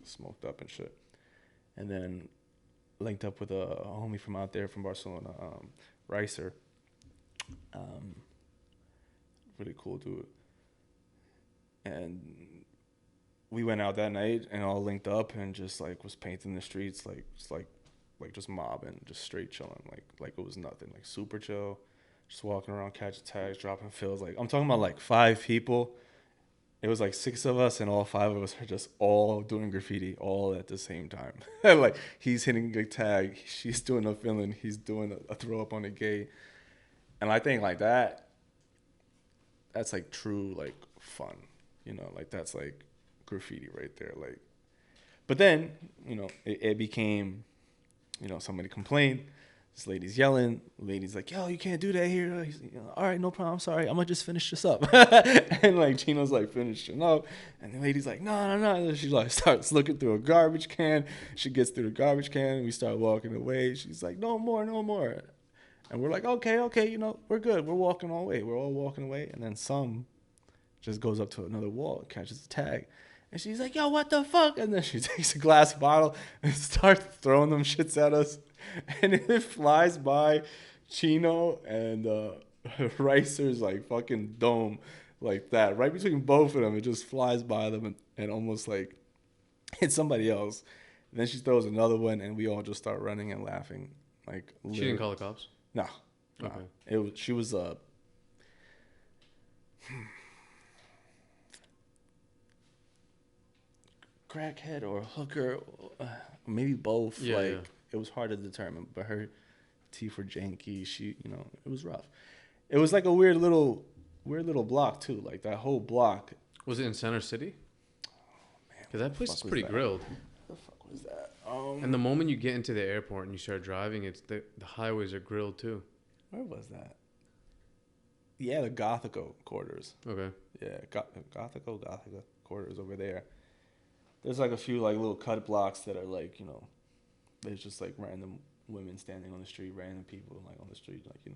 smoked up and shit. And then linked up with a homie from out there from Barcelona, Ricer. Really cool dude. And we went out that night and all linked up and just like was painting the streets, like just mobbing, just straight chilling, like it was nothing, like super chill. Just walking around, catching tags, dropping fills. Like, I'm talking about like 5 people. It was like 6 of us, and all 5 of us are just all doing graffiti all at the same time. Like, he's hitting a tag, she's doing a filling, he's doing a throw up on a gate. And I think like that's like true like fun, you know, like that's like graffiti right there. Like, but then, you know, it became, you know, somebody complained This lady's yelling. The lady's like, yo, you can't do that here. He's, all right, no problem. I'm sorry. I'm going to just finish this up. And like Chino's like finishing up. And the lady's like, no. And she like starts looking through a garbage can. She gets through the garbage can. And we start walking away. She's like, no more. And we're like, okay, we're good. We're walking all away. We're all walking away. And then some just goes up to another wall, catches a tag. And she's like, yo, what the fuck? And then she takes a glass bottle and starts throwing them shits at us. And it flies by Chino and Ricer's like fucking dome like that. Right between both of them, it just flies by them and almost like hits somebody else. And then she throws another one and we all just start running and laughing. Like She didn't call the cops? No. Okay. She was crackhead or a hooker, maybe both. Yeah. It was hard to determine, but her teeth were janky. She, it was rough. It was like a weird little block too. Like that whole block. Was it in Center City? Oh man, because that place is pretty grilled. What the fuck was that? And the moment you get into the airport and you start driving, it's the highways are grilled too. Where was that? Yeah, the Gothico quarters. Okay. Yeah, Gothico quarters over there. There's like a few like little cut blocks that are like, there's just like random women standing on the street, random people like on the street, like,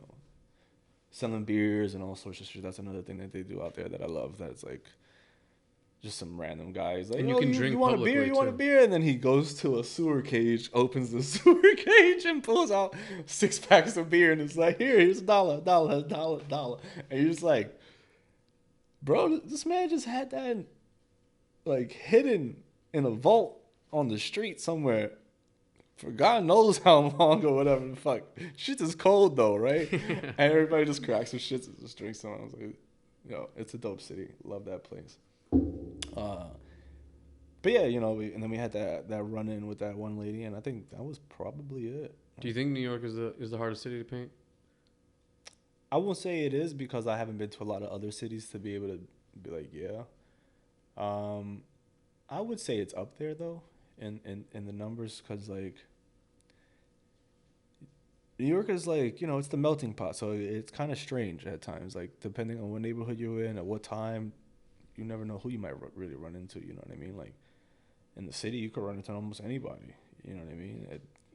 selling beers and all sorts of shit. That's another thing that they do out there that I love. That's like just some random guys like, and you can drink you want a beer? You want a beer? And then he goes to a sewer cage, opens the sewer cage, and pulls out 6 packs of beer, and it's like, here's $1. And you're just like, bro, this man just had that like hidden in a vault on the street somewhere for God knows how long or whatever the fuck. Shit is cold though, right? And everybody just cracks some shit and just drinks some. I was like, it's a dope city. Love that place. But yeah, and then we had that run in with that one lady, and I think that was probably it. Do you think New York is the hardest city to paint? I won't say it is because I haven't been to a lot of other cities to be able to be like, yeah. I would say it's up there though, in the numbers, because like New York is like, it's the melting pot, so it's kind of strange at times. Like depending on what neighborhood you're in at what time, you never know who you might really run into. You know what I mean? Like in the city, you could run into almost anybody. You know what I mean?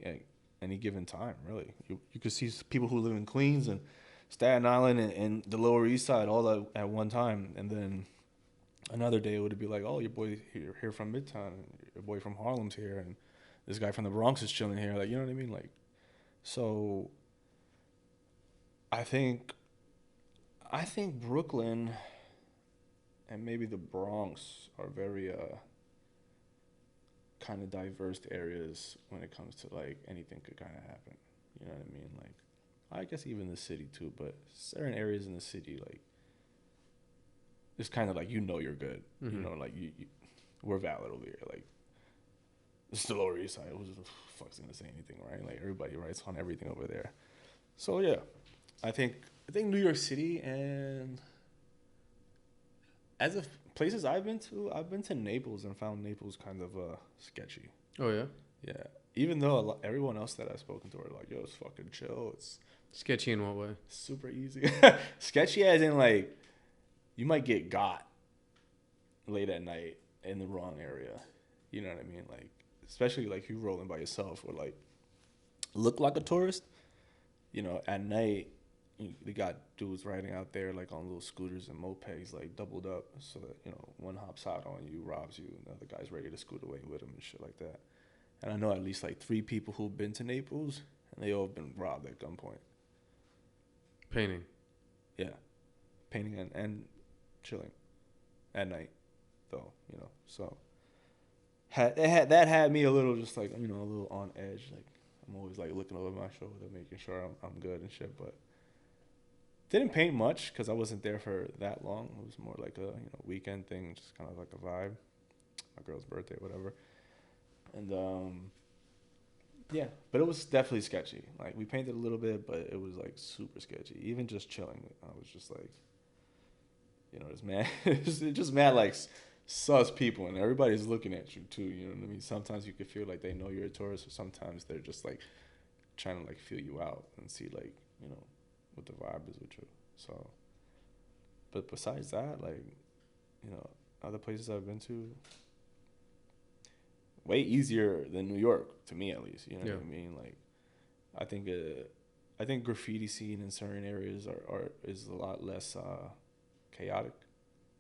At any given time, really. You could see people who live in Queens and Staten Island and the Lower East Side all at one time, and then another day it would be like, oh, your boy here from Midtown, and your boy from Harlem's here, and this guy from the Bronx is chilling here. Like, you know what I mean? Like, so I think Brooklyn and maybe the Bronx are very kind of diverse areas when it comes to like anything could kind of happen. You know what I mean? Like, I guess even the city too, but certain areas in the city, like, it's kind of like, you're good. Mm-hmm. Like we're valid over here. Like, it's the Lower East Side. Who the fuck's gonna say anything, right? Like, everybody writes on everything over there. So yeah, I think New York City, and as of places I've been to Naples and found Naples kind of sketchy. Oh yeah. Yeah. Even though everyone else that I've spoken to are like, yo, it's fucking chill. It's sketchy in what way? Super easy. Sketchy as in like, you might get got late at night in the wrong area. You know what I mean? Like, especially like you rolling by yourself or like look like a tourist. At night, they got dudes riding out there like on little scooters and mopeds, like doubled up, so that one hops out on you, robs you, and the other guy's ready to scoot away with him and shit like that. And I know at least like 3 people who've been to Naples, and they all have been robbed at gunpoint. Painting. Yeah, painting and chilling at night, though. So that had me a little just like a little on edge. Like, I'm always like looking over my shoulder, making sure I'm good and shit. But didn't paint much because I wasn't there for that long. It was more like a weekend thing, just kind of like a vibe. My girl's birthday, whatever. And yeah, but it was definitely sketchy. Like, we painted a little bit, but it was like super sketchy. Even just chilling, I was just like, it's mad. It's just mad like sus people, and everybody's looking at you too. You know what I mean? Sometimes you could feel like they know you're a tourist, or sometimes they're just like trying to like feel you out and see like, you know, what the vibe is with you. So, but besides that, like, you know, other places I've been to, way easier than New York to me at least. You know what I mean? Like, I think I think graffiti scene in certain areas is a lot less chaotic.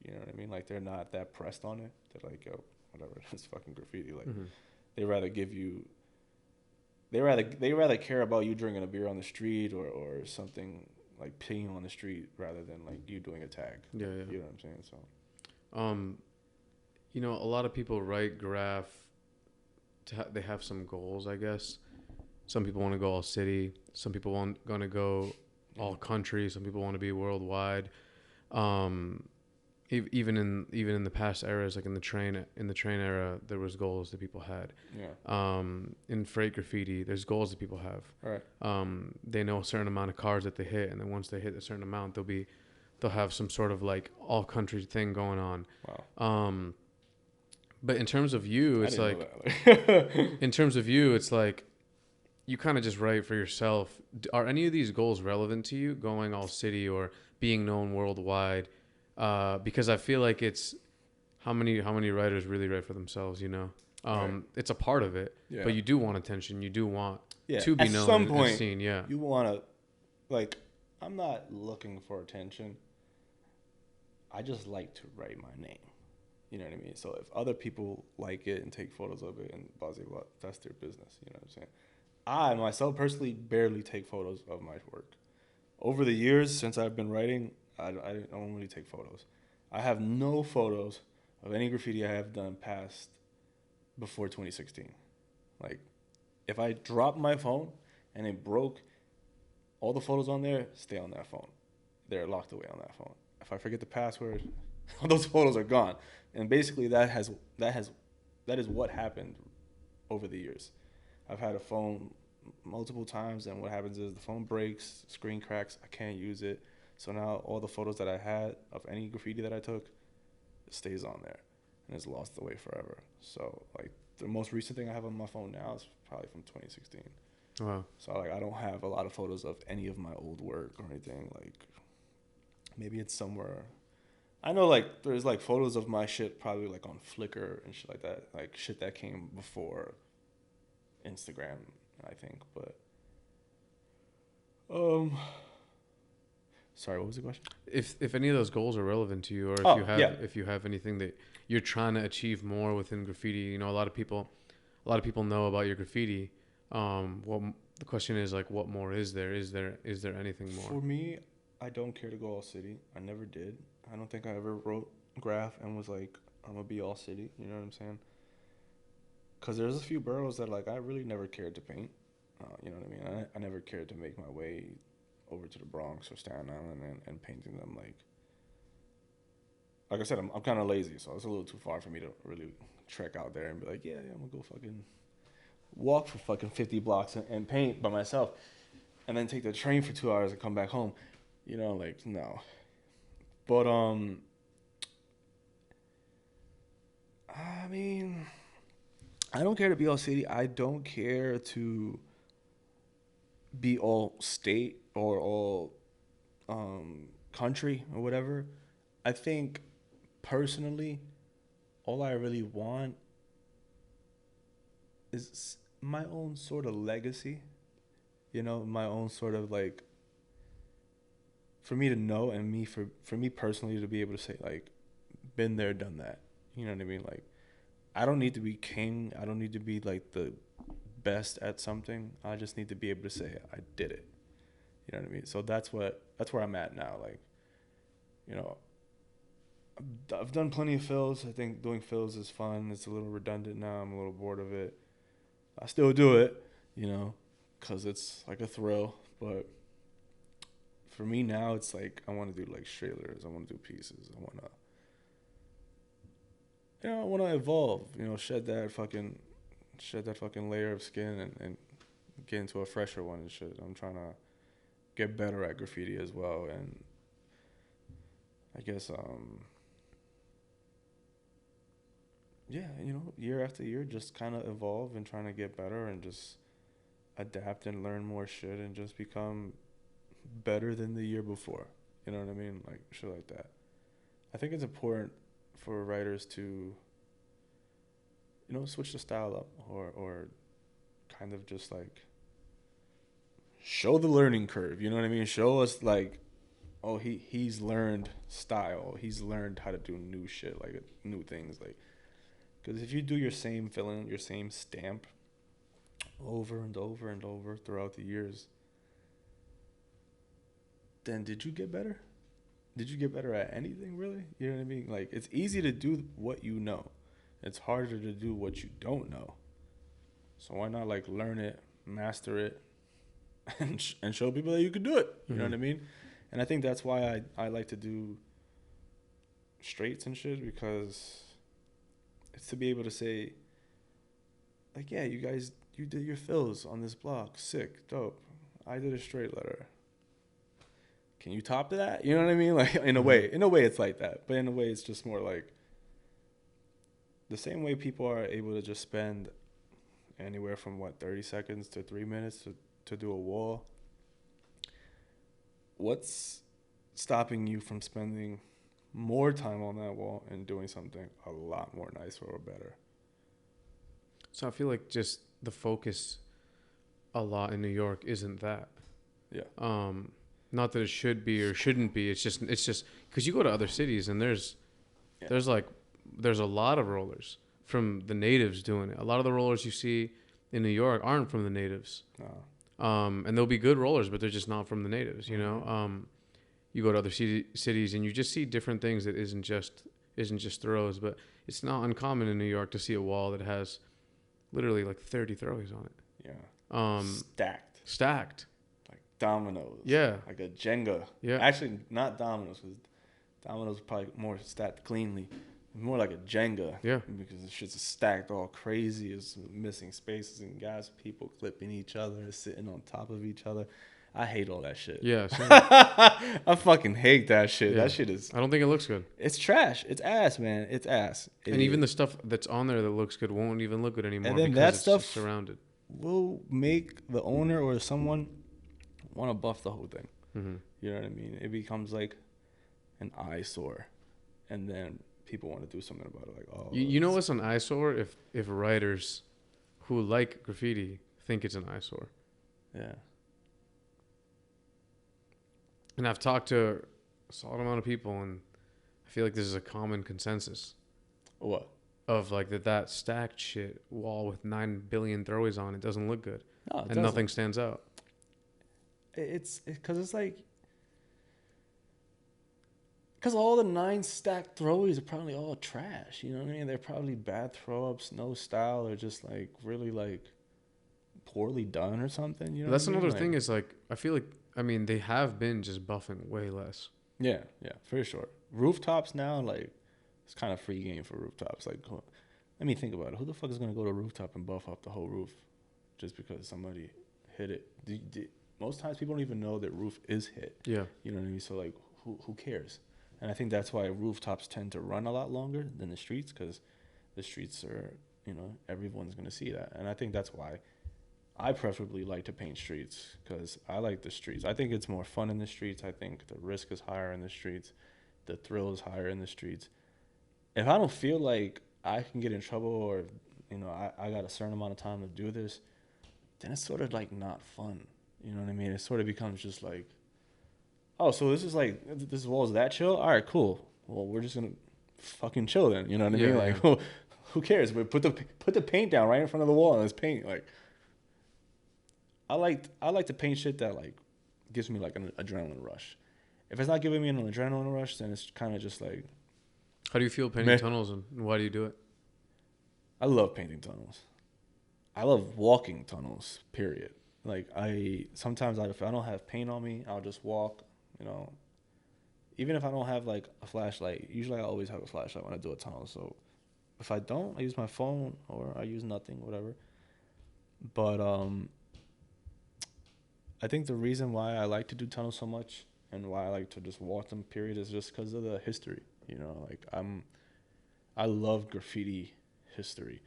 You know what I mean? Like, they're not that pressed on it. They're like, yo, whatever, it's fucking graffiti. Like, they rather give you. They rather care about you drinking a beer on the street or something like peeing on the street rather than like you doing a tag. Yeah, yeah. You know what I'm saying? So, you know, a lot of people write graph. They have some goals, I guess. Some people want to go all city. Some people want to go all country. Some people want to be worldwide. Even in the past eras, like in the train era, there was goals that people had. Yeah. In freight graffiti, there's goals that people have. Right. They know a certain amount of cars that they hit, and then once they hit a certain amount, they'll have some sort of like all country thing going on. Wow. But in terms of you, it's like in terms of you, it's like you kind of just write for yourself. Are any of these goals relevant to you, going all city or being known worldwide? Because I feel like it's how many writers really write for themselves, you know? Right. It's a part of it, Yeah. but you do want attention. You do want Yeah. to be At known some and point, seen. Yeah. You want to, like, I'm not looking for attention. I just like to write my name. You know what I mean? So if other people like it and take photos of it and blah, blah, blah, that's their business. You know what I'm saying? I myself personally barely take photos of my work. Over the years since I've been writing, I don't really take photos. I have no photos of any graffiti I have done past before 2016. Like, if I drop my phone and it broke, all the photos on there stay on that phone. They're locked away on that phone. If I forget the password, all those photos are gone. And basically that is what happened over the years. I've had a phone multiple times, and what happens is the phone breaks, screen cracks, I can't use it. So now all the photos that I had of any graffiti that I took, it stays on there and it's lost away forever. So like the most recent thing I have on my phone now is probably from 2016. Wow. So like I don't have a lot of photos of any of my old work or anything. Like maybe it's somewhere. I know like there's like photos of my shit probably like on Flickr and shit like that. Like shit that came before Instagram, I think. But sorry, what was the question? If any of those goals are relevant to you, or if you have anything that you're trying to achieve more within graffiti, you know, a lot of people know about your graffiti. Well, the question is like, what more is there? Is there anything more? For me, I don't care to go all city. I never did. I don't think I ever wrote graph and was like, I'm gonna be all city. You know what I'm saying? Because there's a few boroughs that like I really never cared to paint. You know what I mean? I never cared to make my way over to the Bronx or Staten Island and painting them. Like I said, I'm kind of lazy, so it's a little too far for me to really trek out there and be like, yeah, I'm gonna go fucking walk for fucking 50 blocks and paint by myself, and then take the train for 2 hours and come back home. You know, like no. But I mean, I don't care to be all city. I don't care to be all state or all country or whatever. I think personally, all I really want is my own sort of legacy. You know, my own sort of like for me to know and for me personally to be able to say like been there, done that. You know what I mean? Like I don't need to be king. I don't need to be like the best at something. I just need to be able to say I did it. You know what I mean? So that's where I'm at now. Like, you know, I've done plenty of fills. I think doing fills is fun. It's a little redundant now. I'm a little bored of it. I still do it, you know, because it's like a thrill. But for me now, it's like I want to do like trailers. I want to do pieces. I want to evolve. You know, shed that fucking layer of skin and get into a fresher one and shit. I'm trying to get better at graffiti as well, and I guess yeah, you know, year after year, just kind of evolve and trying to get better and just adapt and learn more shit and just become better than the year before. You know what I mean? Like shit like that. I think it's important for writers to, switch the style up or kind of just like show the learning curve. You know what I mean? Show us like, oh, he's learned style. He's learned how to do new shit, like new things. Like, because if you do your same filling, your same stamp over and over and over throughout the years, then did you get better? Did you get better at anything, really? You know what I mean? Like, it's easy to do what you know. It's harder to do what you don't know. So why not, like, learn it, master it, and show people that you can do it? You know what I mean? And I think that's why I like to do straights and shit, because it's to be able to say, like, yeah, you guys, you did your fills on this block. Sick, dope. I did a straight letter. Can you top that? You know what I mean? Like, in a way it's like that. But in a way, it's just more like the same way people are able to just spend anywhere from 30 seconds to 3 minutes to do a wall. What's stopping you from spending more time on that wall and doing something a lot more nicer or better? So I feel like just the focus a lot in New York isn't that. Yeah. Not that it should be or shouldn't be. It's just because you go to other cities and there's a lot of rollers from the natives doing it. A lot of the rollers you see in New York aren't from the natives. No. And they'll be good rollers, but they're just not from the natives. You know, you go to other cities and you just see different things that isn't just throws. But it's not uncommon in New York to see a wall that has literally like 30 throws on it. Yeah. Stacked. Dominoes. Yeah. Like a Jenga. Yeah. Actually, not dominoes, because dominoes are probably more stacked cleanly. More like a Jenga. Yeah. Because the shit's stacked all crazy. It's missing spaces and guys, people clipping each other, sitting on top of each other. I hate all that shit. Yeah. Same. I fucking hate that shit. Yeah. That shit is... I don't think it looks good. It's trash. It's ass, man. It's ass. And even the stuff that's on there that looks good won't even look good anymore, and then because that it's stuff just surrounded. will make the owner or someone want to buff the whole thing. Mm-hmm. You know what I mean? It becomes like an eyesore, and then people want to do something about it. Like, oh, you know what's an eyesore? If writers who like graffiti think it's an eyesore. Yeah. And I've talked to a solid amount of people, and I feel like this is a common consensus. What? Of like that stacked shit wall with 9 billion throwaways on it doesn't look good, No, it and doesn't. nothing stands out. It's because it's like, because all the 9 stacked throwaways are probably all trash. You know what I mean? They're probably bad throw ups, no style, or just like really like poorly done or something. You know. That's what I mean? another thing. Is like, I feel like, I mean, they have been just buffing way less. Yeah, for sure. Rooftops now, like, it's kind of free game for rooftops. Like, let me think about it. Who the fuck is gonna go to a rooftop and buff up the whole roof just because somebody hit it? Most times people don't even know that roof is hit. Yeah. You know what I mean? So like, who cares? And I think that's why rooftops tend to run a lot longer than the streets, because the streets are, everyone's gonna see that. And I think that's why I preferably like to paint streets, because I like the streets. I think it's more fun in the streets. I think the risk is higher in the streets. The thrill is higher in the streets. If I don't feel like I can get in trouble, or, I got a certain amount of time to do this, then it's sort of like not fun. You know what I mean? It sort of becomes just like, oh, so this wall's that chill? All right, cool. Well, we're just going to fucking chill then. You know what I mean? Like, well, who cares? But put the paint down right in front of the wall and let's paint. Like, I like to paint shit that like gives me like an adrenaline rush. If it's not giving me an adrenaline rush, then it's kind of just like. How do you feel painting tunnels, and why do you do it? I love painting tunnels. I love walking tunnels, period. Like, sometimes if I don't have paint on me, I'll just walk, Even if I don't have, like, a flashlight. Usually I always have a flashlight when I do a tunnel. So if I don't, I use my phone, or I use nothing, whatever. But I think the reason why I like to do tunnels so much, and why I like to just walk them, period, is just because of the history. Like, I love graffiti history.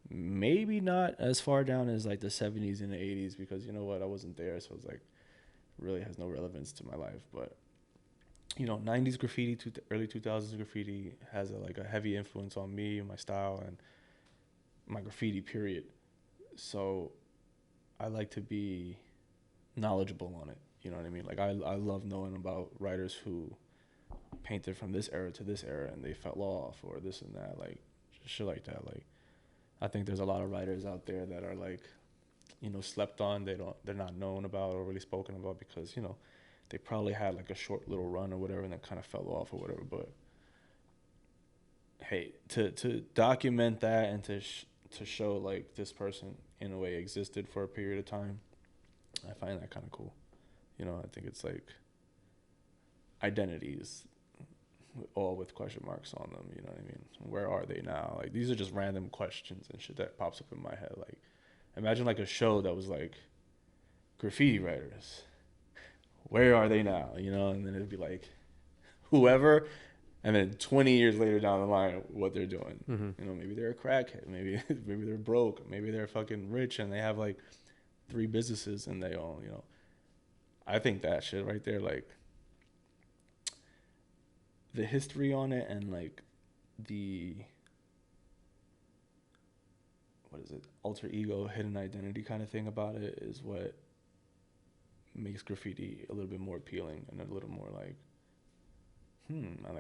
Maybe not as far down as like the 70s and the 80s, because you know what, I wasn't there, so it's like really has no relevance to my life. But you know, 90s graffiti to early 2000s graffiti has like a heavy influence on me and my style and my graffiti period. So I like to be knowledgeable on it. You know what I mean? Like I love knowing about writers who painted from this era to this era and they fell off or this and that, like shit like that. Like I think there's a lot of writers out there that are like, you know, slept on. They're not known about or really spoken about because, you know, they probably had like a short little run or whatever and then kind of fell off or whatever. But hey, to document that and to show like this person in a way existed for a period of time, I find that kind of cool. You know, I think it's like identities all with question marks on them. You know what I mean? Where are they now? Like these are just random questions and shit that pops up in my head. Like imagine like a show that was like graffiti writers. Where are they now? You know, and then it'd be like whoever, and then 20 years later down the line, what they're doing. Mm-hmm. You know, maybe they're a crackhead. Maybe they're broke. Maybe they're fucking rich and they have like 3 businesses and they own. You know, I think that shit right there, like the history on it and like the what is it, alter ego, hidden identity kind of thing about it is what makes graffiti a little bit more appealing and a little more like,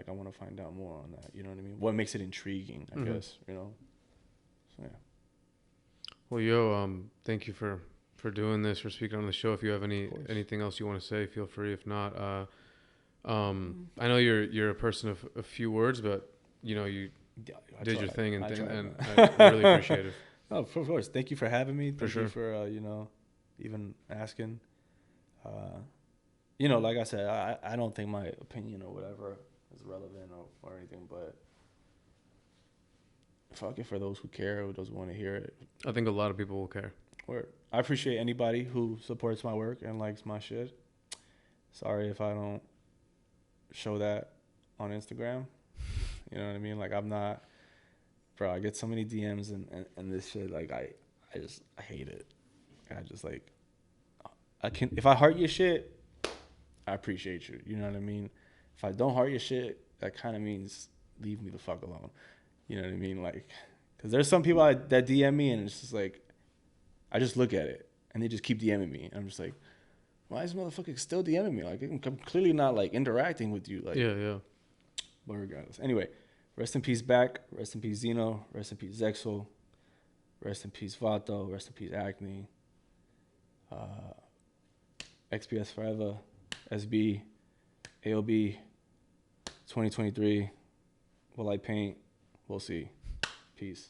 I want to find out more on that. You know what I mean? What makes it intriguing, I guess, you know? So, yeah. Well, yo, thank you for doing this, for speaking on the show. If you have anything else you want to say, feel free. If not, I know you're a person of a few words, but you know, you did your thing and I really appreciate it. Oh, of course. Thank you for having me. Thank you for, you know, even asking. You know, like I said, I don't think my opinion or whatever is relevant or anything, but fuck it for those who care, who doesn't want to hear it. I think a lot of people will care. Word. I appreciate anybody who supports my work and likes my shit. Sorry if I don't show that on Instagram. You know what I mean? Like I'm not, bro, I get so many DMs and this shit, like I hate it. I just like, if I heart your shit, I appreciate you. You know what I mean? If I don't heart your shit, that kind of means leave me the fuck alone. You know what I mean? Like, because there's some people that DM me and it's just like, I just look at it and they just keep DMing me. And I'm just like, why is this motherfucker still DMing me? Like, I'm clearly not like interacting with you. Like, yeah. But regardless. Anyway, rest in peace Back. Rest in peace Zeno. Rest in peace Zexel. Rest in peace Vato. Rest in peace Acne. XBS forever. SB. AOB. 2023. Will I paint? We'll see. Peace.